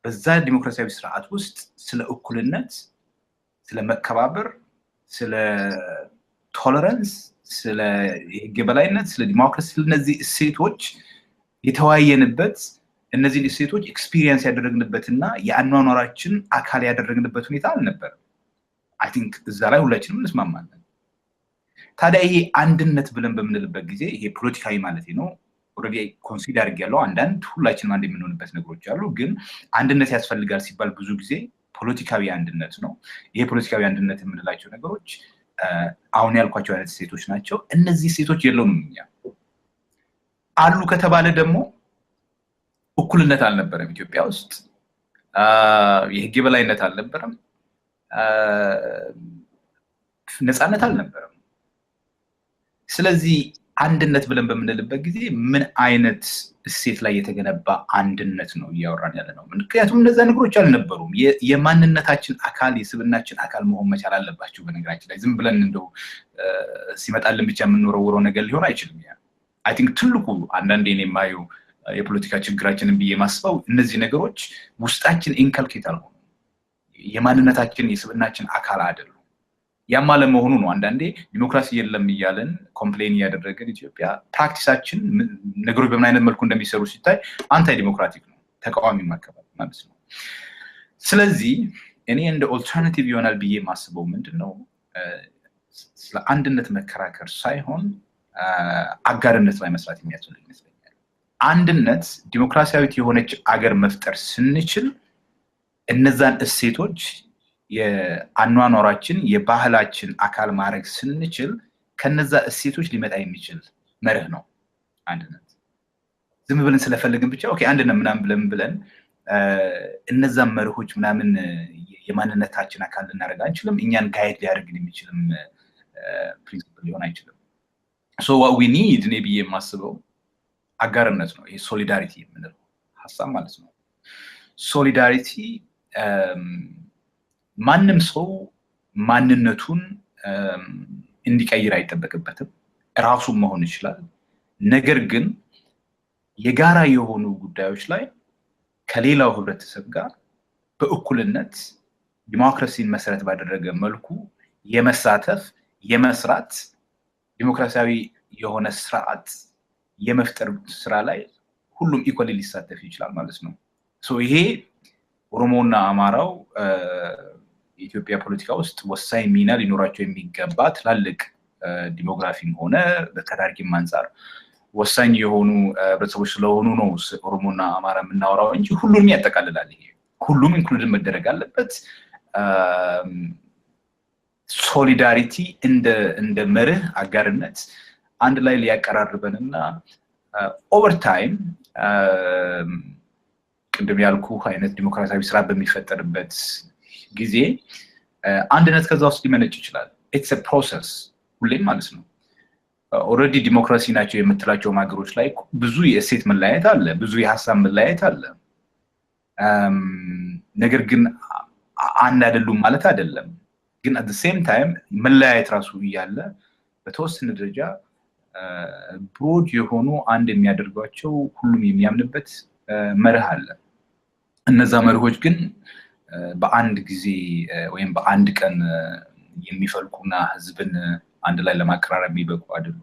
በዛ ዲሞክራሲያዊ ስርዓት ውስጥ ስለ እኩልነት ስለ መከባበር ስለ ቶለራንስ ስለ ህግ የበላይነት ስለ ዲሞክራሲ እነዚህ እሴቶች የተዋየንበት እነዚህ እሴቶች ኤክስፒሪየንስ ያደረግንበትና የአኗኗራችን አካል ያደረግንበት ሁኔታ አልነበረም አይ ቲንክ እዛ ላይ ሁላችንም እንስማማለን ታዲያ ይሄ አንድነት ብለን በምንልበት ጊዜ ይሄ ፖለቲካዊ ማለት ነው ኦሬዲ ኮንሲደር ያለው አንዳንድ ሁላችንም አንድ የምንሆንበት ነገሮች አሉ ግን አንድነት ያስፈልጋል ሲባል ብዙ ጊዜ ፖለቲካዊ አንድነት ነው ይሄ ፖለቲካዊ አንድነት የምንላቸው ነገሮች አሁን ያልኳቸው አይነት ሴቶች ናቸው እነዚህ ሴቶች የለውም አሉ ከተባለ ደግሞ እኩልነት አልነበረም ኢትዮጵያ ውስጥ የህግ የበላይነት አልነበረም ነፃነት አልነበረም ስለዚህ አንድነት ብለን በምንልበት ጊዜ ምን አይነት እሴት ላይ የተገነባ አንድነት ነው ያወራን ያለ ነው ምክንያቱም እነዛ ነገሮች አልነበሩም የማንነታችን አካል የስብናችን አካል መሆን መቻል አለባቸው በነገራችን ላይ ዝም ብለን እንደው ሲመጣልን ብቻ የምንወረውረው ነገር ሊሆን አይችልም አይ ቲንክ ትልቁ አንዳንዴ እኔ የማየው የፖለቲካ ችግራችንን ብዬ ማስበው እነዚህ ነገሮች ውስጣችን ኢንካልኬት አልሆኑ የማንነታችን የስብናችን አካል አይደሉም ያማለ መሆኑ ነው አንዳንዴ ዲሞክራሲ የለም ይያለን ኮምፕሌን ያደረገን ኢትዮጵያ ፕራክቲሳችን ነገሮች በምን አይነት መልኩ እንደሚሰሩ ሲታይ አንታይ ዲሞክራቲክ ነው ተቃዋሚ ማከባል ማለት ነው ስለዚህ እኔ እንደ ኦልተርናቲቭ ይሆናል ብዬ ማስበው ምንድነው ስለ አንድነት መከራከር ሳይሆን አጋርነት ላይ መስራት የሚያስፈልግ ይመስለኛል አንድነት ዲሞክራሲያዊት የሆነች አገር መፍጠር ስንችል እነዛን እሴቶች የአኗኗራችን የባህላችን አካል ማድረግ ስንችል ከነዛ እሴቶች ሊመጣ የሚችል መርህ ነው አንድነት ዝም ብለን ስለፈለግን ብቻ ኦኬ አንድነት ምናምን ብለን እነዛ መርሆች ምናምን የማንነታችን አካል ልናደርግ አንችልም እኛን ጋይድ ሊያደርግን የሚችልም ፕሪንሲፕል ሊሆን አይችልም so what we need maybe የማስበው አጋርነት ነው ይሄ ሶሊዳሪቲ የምንለው ሐሳብ ማለት ነው ሶሊዳሪቲ ማንንም ሰው ማንነቱን እንዲቀይር አይተበከበትም ራሱ መሆን ይችላል ነገር ግን የጋራ የሆኑ ጉዳዮች ላይ ከሌላው ህብረተሰብ ጋር በእኩልነት ዲሞክራሲን መሰረት ባደረገ መልኩ የመሳተፍ የመስራት ዲሞክራሲያዊ የሆነ ስርዓት የመፍጠር ስራ ላይ ሁሉም ኢኳሊ ሊሳተፍ ይችላል ማለት ነው ሶ ይሄ ኦሮሞና አማራው ኢትዮጵያ ፖለቲካ ውስጥ ወሳኝ ሚና ሊኖራቸው የሚገባ ትላልቅ ዲሞግራፊም ሆነ በተዳርጊም አንፃር ወሳኝ የሆኑ ህብረተሰቦች ስለሆኑ ነው ኦሮሞና አማራ የምናወራው እንጂ ሁሉንም ያጠቃልላል ይሄ ሁሉም ኢንክሉድ መደረግ አለበት ሶሊዳሪቲ እንደ መርህ አጋርነት አንድ ላይ ሊያቀራርበንና ኦቨር ታይም ቅድም ያልኩ አይነት ዲሞክራሲያዊ ስራ በሚፈጠርበት ጊዜ አንድነት ከዛ ውስጥ ሊመነጭ ይችላል it's a process ሁሌም ማለት ነው ኦሬዲ ዲሞክራሲ ናቸው የምትላቸው ሀገሮች ላይ ብዙ የእሴት መለያየት አለ ብዙ የሐሳብ መለያየት አለ ነገር ግን አንድ አይደሉም ማለት አይደለም ግን at the same time መለያየት ራሱ ይያለ በተወሰነ ደረጃ ብሮድ የሆኑ አንድ የሚያደርጓቸው ሁሉም የሚያምንበት መርህ አለ እነዛ መርሆች ግን በአንድ ጊዜ ወይም በአንድ ቀን የሚፈልቁና ህዝብን አንድ ላይ ለማቀራረብ የሚበቁ አይደሉም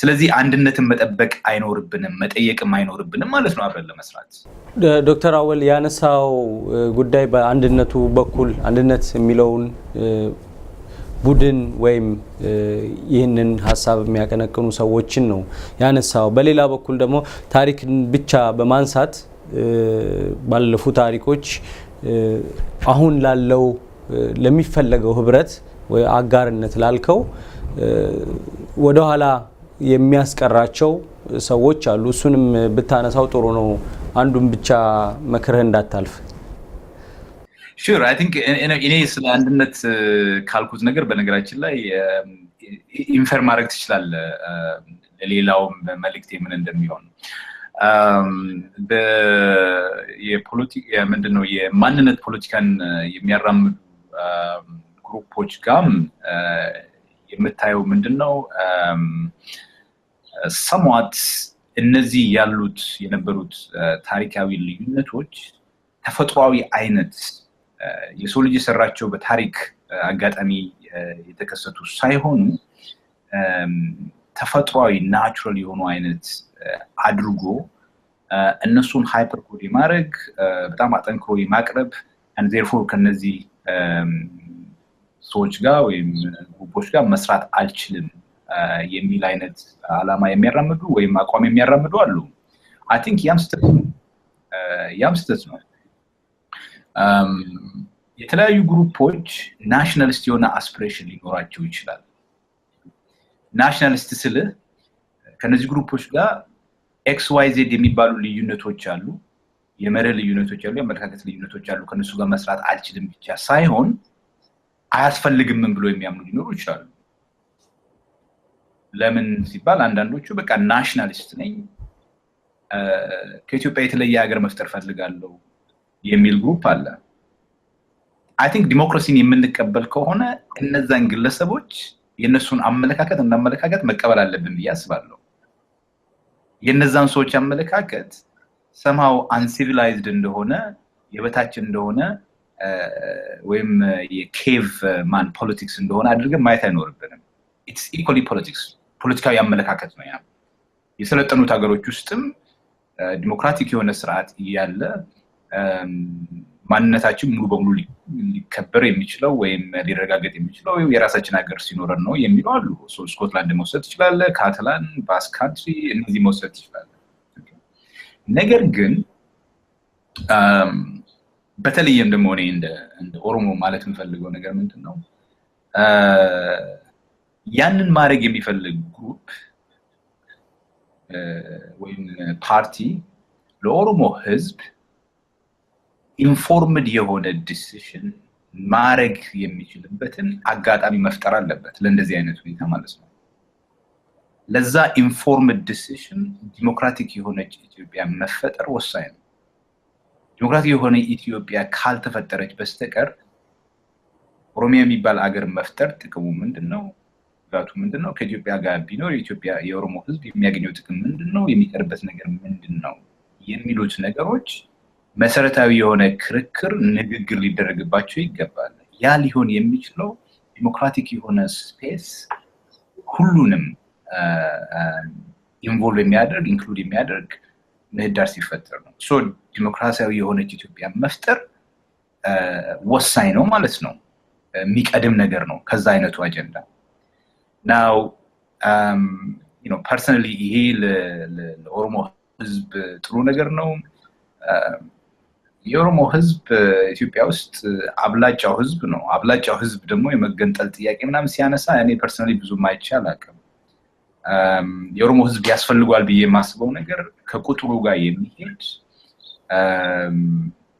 ስለዚህ አንድነትን መጠበቅ አይኖርብንም መጠየቅም አይኖርብንም ማለት ነው አብረን ለመስራት ዶክተር አወል ያነሳው ጉዳይ በአንድነቱ በኩል አንድነት የሚለውን ቡድን ወይም ይህንን ሐሳብ የሚያቀነቅኑ ሰዎችን ነው ያነሳው በሌላ በኩል ደግሞ ታሪክን ብቻ በማንሳት ባለፉ ታሪኮች አሁን ላለው ለሚፈለገው ህብረት ወይ አጋርነት ላልከው ወደ ኋላ የሚያስቀራቸው ሰዎች አሉ እሱንም ብታነሳው ጥሩ ነው አንዱን ብቻ መክረህ እንዳታልፍ Sure, I think እኔ ስለ አንድነት ካልኩት ነገር በነገራችን ላይ ኢንፈር ማድረግ ትችላለህ ለሌላው መልእክት ምን እንደሚሆን የፖለቲካ ምንድነው የማንነት ፖለቲካን የሚያራምዱ ግሩፖች ጋር የምታየው ምንድነው somewhat እነዚህ ያሉት የነበሩት ታሪካዊ ልዩነቶች ተፈጥሯዊ አይነት የሰው ልጅ የሰራቸው በታሪክ አጋጣሚ የተከሰቱ ሳይሆኑ ተፈጥሯዊ ናቹራል የሆኑ አይነት አድርጎ እነሱን ሃይፐር ኮድ ማድረግ በጣም አጠንክሮ ማቅረብ and therefore ከነዚህ ሰዎች ጋር ወይም ግሩፖች ጋር መስራት አልችልም የሚል አይነት አላማ የሚያራምዱ ወይም አቋም የሚያራምዱ አሉ I think ያም ስህተት ነው የተለያዩ ግሩፖች ናሽናሊስት የሆነ አስፒሬሽን ሊኖራቸው ይችላል ናሽናሊስት ስለ ከነዚህ ግሩፖች ጋር XYZ የሚባሉ ልዩነቶች አሉ የመርህ ልዩነቶች አሉ የአመለካከት ልዩነቶች አሉ ከነሱ ጋር መስራት አልችልም ብቻ ሳይሆን አያስፈልግም ብሎ የሚያምኑ ሊኖሩ ይችላሉ ለምን ሲባል አንዳንዶቹ በቃ ናሽናሊስት ነኝ ከኢትዮጵያ የተለየ ሀገር መፍጠር ፈልጋለሁ የሚል ግሩፕ አለ I think ዲሞክራሲን የምንቀበል ከሆነ እነዛን ግለሰቦች የነሱን አመለካከት መቀበል አለብን ያስባለሁ የነዛን ሰዎች አመለካከት somehow uncivilized እንደሆነ የበታችን እንደሆነ ወይም የኬቭ ማን ፖለቲክስ እንደሆነ አድርገን ማየት አይኖርብንም it's equally politics ፖለቲካዊ አመለካከት ነው ያ የሰለጠኑት ሀገሮች ውስጥም ዲሞክራቲክ የሆነ ስርዓት ያለ ማንነታችን ሙሉ በሙሉ ሊከበር የሚችለው ወይም ሊረጋገጥ የሚችለው የራሳችን ሀገር ሲኖረን ነው የሚሉ አሉ ስኮትላንድ መውሰድ ይችላል ካታላን ባስክ ካንትሪ እነዚህ መውሰድ ይችላል ነገር ግን በተለይም ደግሞ እኔ እንደ ኦሮሞ ማለት የምፈልገው ነገር ምንድነው ያንን ማድረግ የሚፈልግ ግሩፕ ወይም ፓርቲ ለኦሮሞ ህዝብ ኢንፎርምድ የሆነ ዲሲሽን ማድረግ የሚችልበትን አጋጣሚ መፍጠር አለበት ለእንደዚህ አይነት ሁኔታ ማለት ነው ለዛ ኢንፎርምድ ዲሲሽን ዲሞክራቲክ የሆነ ኢትዮጵያ መፈጠር ወሳኝ ነው ዲሞክራቲክ የሆነ ኢትዮጵያ ካልተፈጠረች በስተቀር ኦሮሚያ የሚባል አገር መፍጠር ጥቅሙ ምንድነው ጋቱ ምንድነው ከኢትዮጵያ ጋር ቢኖር ኢትዮጵያ የኦሮሞ ህዝብ የሚያገኘው ጥቅም ምንድነው የሚቀርበት ነገር ምንድነው የሚሉት ነገሮች መሰረታዊ የሆነ ክርክር ንግግር ሊደረግባቸው ይገባል ያ ሊሆን የሚችለው ዲሞክራቲክ የሆነ ስፔስ ሁሉንም ኢንቮልቭ የሚያደርግ ኢንክሉድ የሚያደርግ ምህዳር ሲፈጠር ነው ሶ ዲሞክራሲያዊ የሆነ ኢትዮጵያ መፍጠር ወሳኝ ነው ማለት ነው የሚቀድም ነገር ነው ከዛ አይነቱ አጀንዳ now personally ይሄ ለኦሮሞ ህዝብ ጥሩ ነገር ነው የኦሮሞ ህዝብ ኢትዮጵያ ውስጥ አብላጫው ህዝብ ነው አብላጫው ህዝብ ደግሞ የመገንጠል ጥያቄ ምናምን ሲያነሳ እኔ ፐርሰናሊ ብዙ ማይቻል አቀም የኦሮሞ ህዝብ ያስፈልጋል ብዬ ማስበው ነገር ከቁጥሩ ጋር የሚሄድ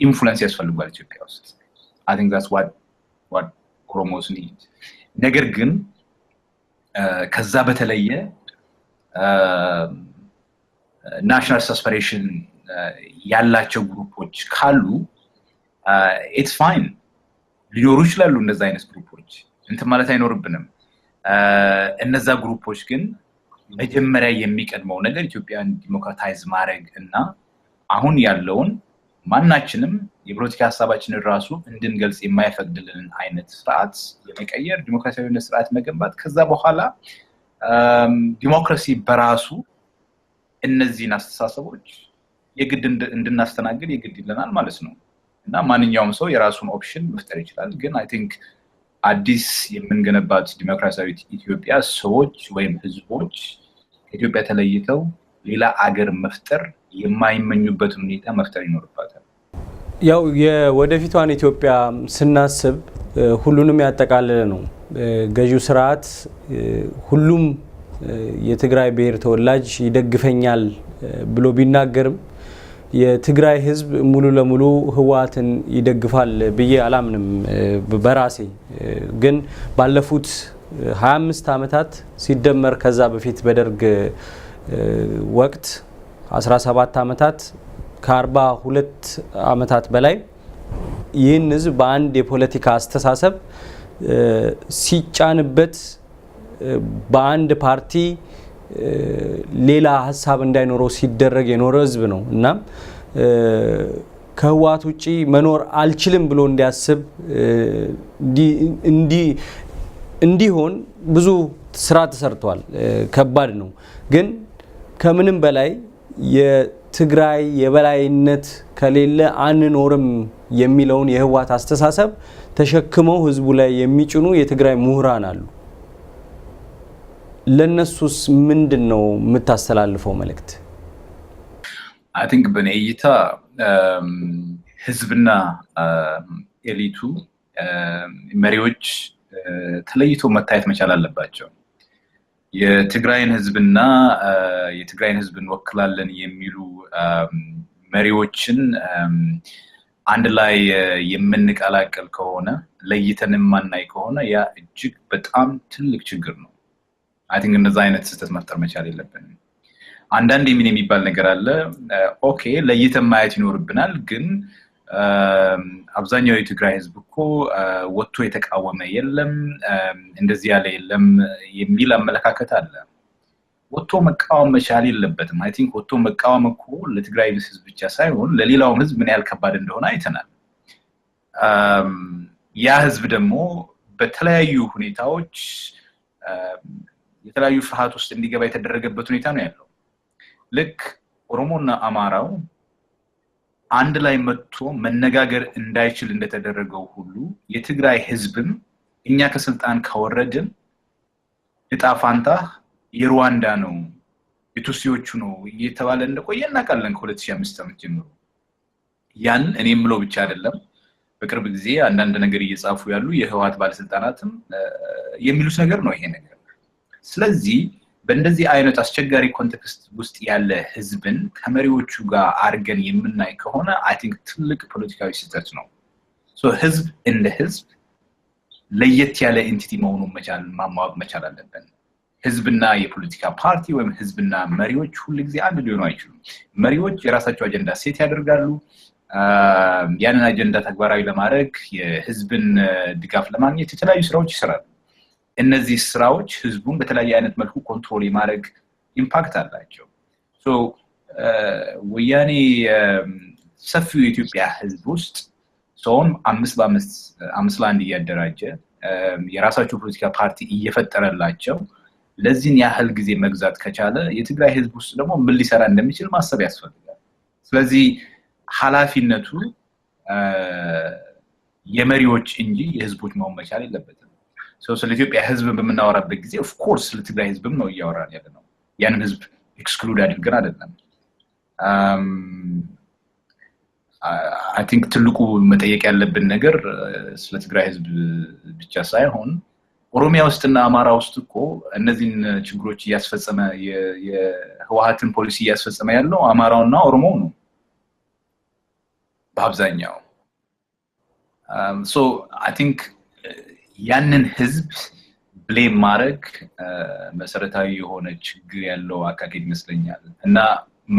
ኢንፍሉዌንስ ያስፈልጋል ኢትዮጵያ ውስጥ I think that's what Oromos need ነገር ግን ከዛ በተለየ ናሽናል አስፒሬሽን ያላቸው ግሩፖች ካሉ it's fine ሊኖሩ ይችላሉ እንደዛ አይነት ግሩፖች እንትን ማለት አይኖርብንም እነዛ ግሩፖች ግን መጀመሪያ የሚቀድመው ነገር ኢትዮጵያን ዲሞክራታይዝ ማድረግ እና አሁን ያለውን ማናችንም የፖለቲካ ሐሳባችንን ራሱ እንድንገልጽ የማይፈቅድልን አይነት ስርዓት የመቀየር ዲሞክራሲያዊ ስርዓት መገንባት ከዛ በኋላ ዲሞክራሲ በራሱ እነዚህን አስተሳሰቦች የግድ እንድናስተናግድ የግድ ይለናል ማለት ነው እና ማንኛውም ሰው የራሱን ኦፕሽን መፍጠር ይችላል ግን I think አዲስ የምንገነባት ዲሞክራሲያዊ ኢትዮጵያ ሰዎች ወይም ህዝቦች ከኢትዮጵያ ተለይተው ሌላ አገር መፍጠር የማይመኙበት ሁኔታ መፍጠር ይኖርባታል ያው የወደፊቷን ኢትዮጵያ ስናስብ ሁሉንም ያጠቃልለ ነው። ገዢው ስርዓት ሁሉም የትግራይ ብሔር ተወላጅ ይደግፈኛል ብሎ ቢናገርም የትግራይ ህዝብ ሙሉ ለሙሉ ህወሓትን ይደግፋል ብዬ አላምንም። በራሴ ግን ባለፉት 25 ዓመታት ሲደመር ከዛ በፊት በደርግ ወቅት 17 ዓመታት ከ42 ዓመታት በላይ ይህን ህዝብ በአንድ የፖለቲካ አስተሳሰብ ሲጫንበት በአንድ ፓርቲ ሌላ ሀሳብ እንዳይኖረው ሲደረግ የኖረ ህዝብ ነው እና ከህወሓት ውጪ መኖር አልችልም ብሎ እንዲያስብ እንዲሆን ብዙ ስራ ተሰርቷል። ከባድ ነው። ግን ከምንም በላይ የትግራይ የበላይነት ከሌለ አንኖርም የሚለውን የህወሓት አስተሳሰብ ተሸክመው ህዝቡ ላይ የሚጭኑ የትግራይ ምሁራን አሉ። ለነሱስ ምንድነው የምታስተላልፈው መልእክት? አይ ቲንክ በኔ እይታ ህዝብና ኤሊቱ መሪዎች ተለይቶ መታየት መቻል አለባቸው። የትግራይን ህዝብና የትግራይን ህዝብ እንወክላለን የሚሉ መሪዎችን አንድ ላይ የምንቀላቀል ከሆነ ለይተን ማናይ ከሆነ ያ እጅግ በጣም ትልቅ ችግር ነው። አይ ቲንክ እንደዛ አይነት ስህተት መፍጠር መቻል የለብንም። አንዳንዴ ምን የሚባል ነገር አለ፣ ኦኬ ለይተን ማየት ይኖርብናል፣ ግን አብዛኛው የትግራይ ህዝብ እኮ ወጥቶ የተቃወመ የለም እንደዚህ ያለ የለም የሚል አመለካከት አለ። ወጥቶ መቃወም መቻል የለበትም። አይ ቲንክ ወጥቶ መቃወም እኮ ለትግራይ ህዝብ ብቻ ሳይሆን ለሌላውም ህዝብ ምን ያህል ከባድ እንደሆነ አይተናል። ያ ህዝብ ደግሞ በተለያዩ ሁኔታዎች የተለያዩ ፍርሃት ውስጥ እንዲገባ የተደረገበት ሁኔታ ነው ያለው። ልክ ኦሮሞና አማራው አንድ ላይ መጥቶ መነጋገር እንዳይችል እንደተደረገው ሁሉ የትግራይ ህዝብም እኛ ከስልጣን ካወረድን እጣ ፋንታ የሩዋንዳ ነው የቱሲዎቹ ነው እየተባለ እንደቆየ እናውቃለን ከ2005 ዓመት ጀምሮ። ያን እኔም ብሎ ብቻ አይደለም በቅርብ ጊዜ አንዳንድ ነገር እየጻፉ ያሉ የህወሓት ባለስልጣናትም የሚሉት ነገር ነው ይሄ ነገር። ስለዚህ በእንደዚህ አይነት አስቸጋሪ ኮንቴክስት ውስጥ ያለ ህዝብን ከመሪዎቹ ጋር አርገን የምናይ ከሆነ አይ ቲንክ ትልቅ ፖለቲካዊ ስህተት ነው። ህዝብ እንደ ህዝብ ለየት ያለ ኤንቲቲ መሆኑን ማወቅ መቻል አለብን። ህዝብና የፖለቲካ ፓርቲ ወይም ህዝብና መሪዎች ሁልጊዜ አንድ ሊሆኑ አይችሉም። መሪዎች የራሳቸው አጀንዳ ሴት ያደርጋሉ። ያንን አጀንዳ ተግባራዊ ለማድረግ የህዝብን ድጋፍ ለማግኘት የተለያዩ ስራዎች ይሰራሉ። እነዚህ ስራዎች ህዝቡን በተለያየ አይነት መልኩ ኮንትሮል የማድረግ ኢምፓክት አላቸው። ወያኔ ሰፊው የኢትዮጵያ ህዝብ ውስጥ ሰውን 5 ለ1 እያደራጀ የራሳቸው ፖለቲካ ፓርቲ እየፈጠረላቸው ለዚህን ያህል ጊዜ መግዛት ከቻለ የትግራይ ህዝብ ውስጥ ደግሞ ምን ሊሰራ እንደሚችል ማሰብ ያስፈልጋል። ስለዚህ ኃላፊነቱ የመሪዎች እንጂ የህዝቦች መሆን መቻል የለበትም። ስለ ኢትዮጵያ ህዝብ በምናወራበት ጊዜ ኦፍ ኮርስ ስለ ትግራይ ህዝብም ነው እያወራን ያለነው። ያንን ህዝብ ኤክስክሉድ አድርገን አይደለም። አይ ቲንክ ትልቁ መጠየቅ ያለብን ነገር ስለ ትግራይ ህዝብ ብቻ ሳይሆን ኦሮሚያ ውስጥና አማራ ውስጥ እኮ እነዚህን ችግሮች እያስፈጸመ የህወሓትን ፖሊሲ እያስፈጸመ ያለው አማራውና ኦሮሞው ነው በአብዛኛው። አይ ቲንክ ያንን ህዝብ ብሌም ማድረግ መሰረታዊ የሆነ ችግር ያለው አካሄድ ይመስለኛል እና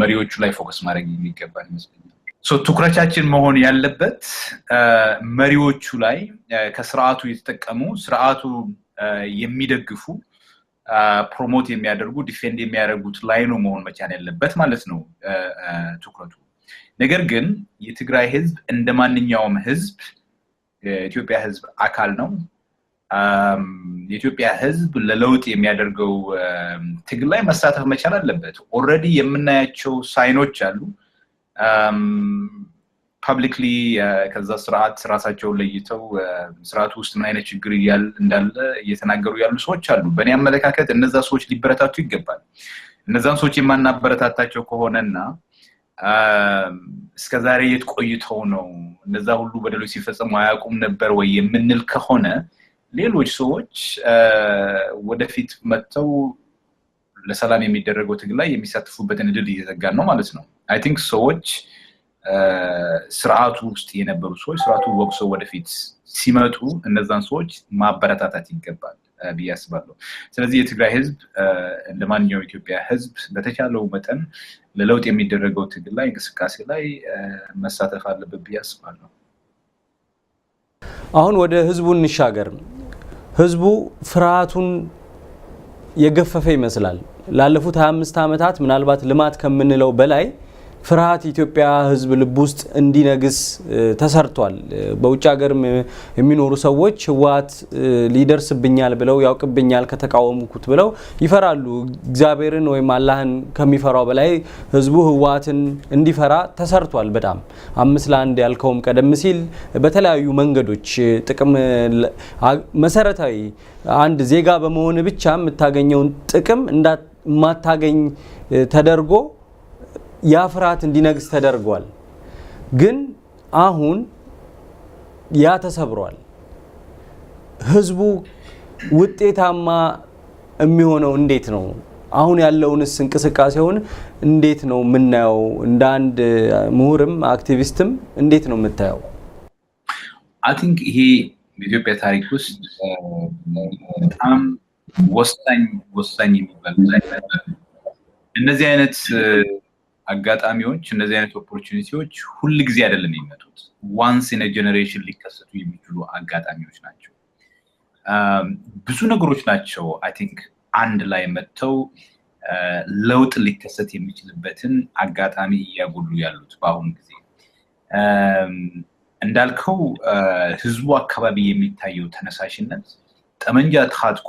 መሪዎቹ ላይ ፎከስ ማድረግ የሚገባን ይመስለኛል። ትኩረታችን መሆን ያለበት መሪዎቹ ላይ ከስርዓቱ የተጠቀሙ ስርዓቱ የሚደግፉ ፕሮሞት የሚያደርጉ ዲፌንድ የሚያደርጉት ላይ ነው መሆን መቻል ያለበት ማለት ነው ትኩረቱ። ነገር ግን የትግራይ ህዝብ እንደማንኛውም ህዝብ የኢትዮጵያ ህዝብ አካል ነው። የኢትዮጵያ ህዝብ ለለውጥ የሚያደርገው ትግል ላይ መሳተፍ መቻል አለበት። ኦሬዲ የምናያቸው ሳይኖች አሉ። ፐብሊክሊ ከዛ ስርዓት ራሳቸውን ለይተው ስርዓቱ ውስጥ ምን አይነት ችግር እንዳለ እየተናገሩ ያሉ ሰዎች አሉ። በእኔ አመለካከት እነዛ ሰዎች ሊበረታቱ ይገባል። እነዛን ሰዎች የማናበረታታቸው ከሆነና እስከዛሬ የትቆይተው ነው እነዛ ሁሉ በደሎች ሲፈጸሙ አያውቁም ነበር ወይ የምንል ከሆነ ሌሎች ሰዎች ወደፊት መተው ለሰላም የሚደረገው ትግል ላይ የሚሳተፉበትን እድል እየዘጋን ነው ማለት ነው አይ ቲንክ ሰዎች ስርዓቱ ውስጥ የነበሩ ሰዎች ስርዓቱ ወቅሰው ወደፊት ሲመጡ እነዛን ሰዎች ማበረታታት ይገባል ቢያስባለሁ ስለዚህ የትግራይ ህዝብ ለማንኛውም ኢትዮጵያ ህዝብ በተቻለው መጠን ለለውጥ የሚደረገው ትግል ላይ እንቅስቃሴ ላይ መሳተፍ አለበት ቢያስባለሁ አሁን ወደ ህዝቡ እንሻገር ህዝቡ ፍርሃቱን የገፈፈ ይመስላል ላለፉት 25 ዓመታት ምናልባት ልማት ከምንለው በላይ ፍርሃት ኢትዮጵያ ህዝብ ልብ ውስጥ እንዲነግስ ተሰርቷል በውጭ ሀገር የሚኖሩ ሰዎች ህዋት ሊደርስብኛል ብለው ያውቅብኛል ከተቃወሙኩት ብለው ይፈራሉ እግዚአብሔርን ወይ አላህን ከሚፈራው በላይ ህዝቡ ህዋትን እንዲፈራ ተሰርቷል በጣም 5-1 ያልከውም ቀደም ሲል በተለያዩ መንገዶች ጥቅም መሰረታዊ አንድ ዜጋ በመሆን ብቻ የምታገኘውን ጥቅም እንዳታገኝ ተደርጎ ያ ፍርሃት እንዲነግስ ተደርጓል ግን አሁን ያ ተሰብሯል ህዝቡ ውጤታማ የሚሆነው እንዴት ነው አሁን ያለውንስ እንቅስቃሴውን እንዴት ነው ምናየው እንደ አንድ ምሁርም አክቲቪስትም እንዴት ነው የምታየው አይ ቲንክ ይሄ በኢትዮጵያ ታሪክ ውስጥ በጣም ወሳኝ የሚባል እነዚህ አይነት አጋጣሚዎች እነዚህ አይነት ኦፖርቹኒቲዎች ሁሉ ጊዜ አይደለም የሚመጡት once in a generation ሊከሰቱ የሚችሉ አጋጣሚዎች ናቸው ብዙ ነገሮች ናቸው አይ ቲንክ አንድ ላይ መተው ለውጥ ሊከሰት የሚችልበትን አጋጣሚ ያጎሉ ያሉት በአሁን ጊዜ እንዳልከው ህዝቡ አካባቢ የሚታየው ተነሳሽነት ጠመንጃ ታጥቆ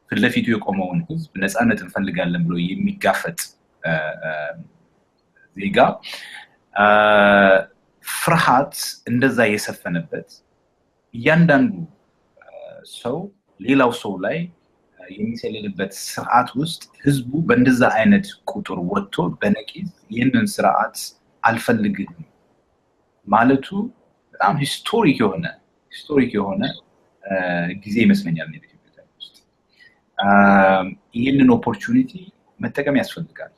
ፍለፊቱ የቆመውን ህዝብ ነፃነት እንፈልጋለን ብሎ የሚጋፈጥ ዜጋ ፍርሃት እንደዛ የሰፈነበት እያንዳንዱ ሰው ሌላው ሰው ላይ የሚሰልልበት ስርዓት ውስጥ ህዝቡ በእንደዛ አይነት ቁጥር ወጥቶ በነቂስ ይህንን ስርዓት አልፈልግም ማለቱ በጣም ሂስቶሪክ የሆነ ጊዜ ይመስለኛል በኢትዮጵያ ውስጥ ይህንን ኦፖርቹኒቲ መጠቀም ያስፈልጋል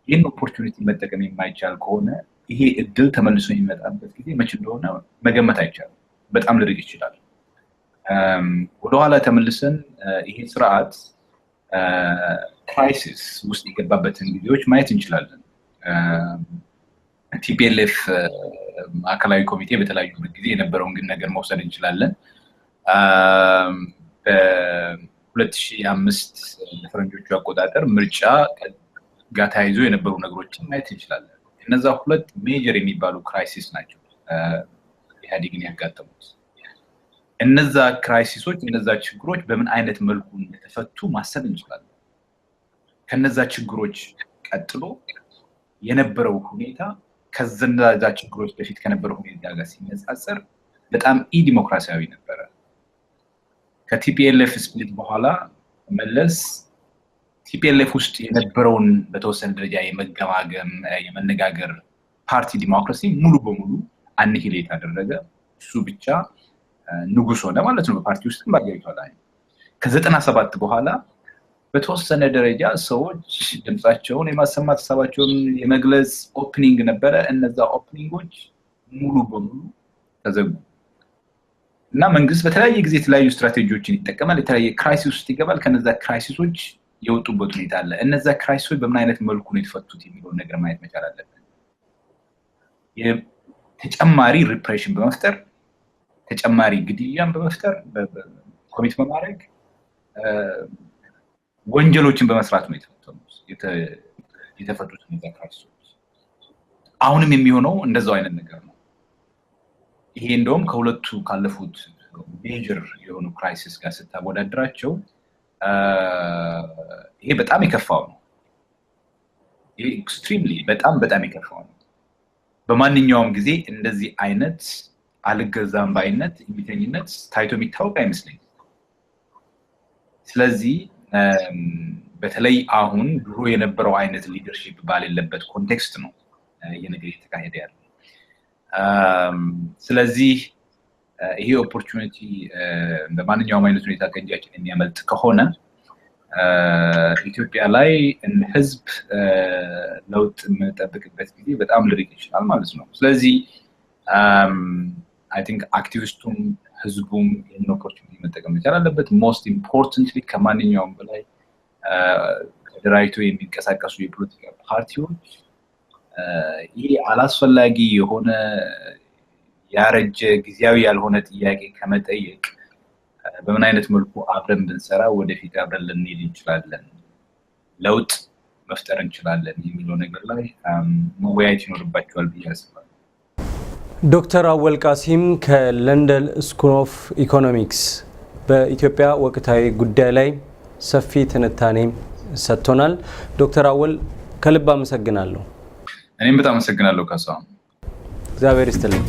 ይህን ኦፖርቹኒቲ መጠቀም የማይቻል ከሆነ ይሄ እድል ተመልሶ የሚመጣበት ጊዜ መቼ እንደሆነ መገመት አይቻልም በጣም ልርቅ ይችላል ወደኋላ ተመልሰን ይሄ ስርዓት ክራይሲስ ውስጥ የገባበትን ጊዜዎች ማየት እንችላለን ቲፒኤልኤፍ ማዕከላዊ ኮሚቴ በተለያዩ ጊዜ የነበረውን ግን ነገር መውሰድ እንችላለን በ2005 ለፈረንጆቹ አቆጣጠር ምርጫ ጋር ተያይዞ የነበሩ ነገሮችን ማየት እንችላለን እነዛ ሁለት ሜጀር የሚባሉ ክራይሲስ ናቸው ኢህአዴግን ያጋጠሙት እነዛ ክራይሲሶች እነዛ ችግሮች በምን አይነት መልኩ እንደተፈቱ ማሰብ እንችላለን ከነዛ ችግሮች ቀጥሎ የነበረው ሁኔታ ከነዛ ችግሮች በፊት ከነበረው ሁኔታ ጋር ሲነጻጸር በጣም ዲሞክራሲያዊ ነበር ከቲፒኤልኤፍ ስፕሊት በኋላ መለስ ቲፒኤልኤፍ ውስጥ የነበረውን በተወሰነ ደረጃ የመገማገም የመነጋገር ፓርቲ ዲሞክራሲ ሙሉ በሙሉ አንሂሌት አደረገ እሱ ብቻ ንጉስ ሆነ ማለት ነው በፓርቲ ውስጥ ባገኝቷ ላይ ከ97 በኋላ በተወሰነ ደረጃ ሰዎች ድምጻቸውን የማሰማት ሐሳባቸውን የመግለጽ ኦፕኒንግ ነበረ እነዛ ኦፕኒንጎች ሙሉ በሙሉ ተዘጉ እና መንግስት በተለያየ ጊዜ የተለያዩ ስትራቴጂዎችን ይጠቀማል የተለያየ ክራይሲስ ውስጥ ይገባል ከነዛ ክራይሲሶች የወጡበት ሁኔታ አለ እነዛ ክራይሲሶች በምን አይነት መልኩ ነው የተፈቱት የሚለው ነገር ማየት መቻል አለብን የተጨማሪ ሪፕሬሽን በመፍጠር ተጨማሪ ግድያን በመፍጠር ኮሚት በማድረግ ወንጀሎችን በመስራት ነው የተፈቱት እነዛ ክራይሲሶች አሁንም የሚሆነው እንደዛው አይነት ነገር ነው ይሄ እንደውም ከሁለቱ ካለፉት ሜጀር የሆኑ ክራይሲስ ጋር ስታወዳድራቸው ይሄ በጣም የከፋው ነው ይሄ ኤክስትሪምሊ በጣም የከፋው ነው በማንኛውም ጊዜ እንደዚህ አይነት አልገዛም ባይነት የሚተኝነት ታይቶ የሚታወቅ አይመስለኝም ስለዚህ በተለይ አሁን ድሮ የነበረው አይነት ሊደርሺፕ ባለበት ኮንቴክስት ነው ይሄ ነገር እየተካሄደ ያለው። ስለዚህ ይሄ ኦፖርቹኒቲ በማንኛውም አይነት ሁኔታ ከእጃችን የሚያመልጥ ከሆነ ኢትዮጵያ ላይ እንደ ህዝብ ለውጥ የምንጠብቅበት ጊዜ በጣም ሊርቅ ይችላል ማለት ነው። ስለዚህ አይ ቲንክ አክቲቪስቱም ህዝቡም ይህን ኦፖርቹኒቲ መጠቀም መቻል አለበት። ሞስት ኢምፖርታንትሊ ከማንኛውም በላይ ተደራጅተው የሚንቀሳቀሱ የፖለቲካ ፓርቲዎች ይህ አላስፈላጊ የሆነ ያረጀ ጊዜያዊ ያልሆነ ጥያቄ ከመጠየቅ በምን አይነት መልኩ አብረን ብንሰራ ወደፊት አብረን ልንሄድ እንችላለን፣ ለውጥ መፍጠር እንችላለን የሚለው ነገር ላይ መወያየት ይኖርባቸዋል ብዬ አስባለሁ። ዶክተር አወል ቃሲም ከለንደን ስኩል ኦፍ ኢኮኖሚክስ በኢትዮጵያ ወቅታዊ ጉዳይ ላይ ሰፊ ትንታኔ ሰጥቶናል። ዶክተር አወል ከልብ አመሰግናለሁ። እኔም በጣም አመሰግናለሁ ካሳሁን። እግዚአብሔር ይስጥልኝ።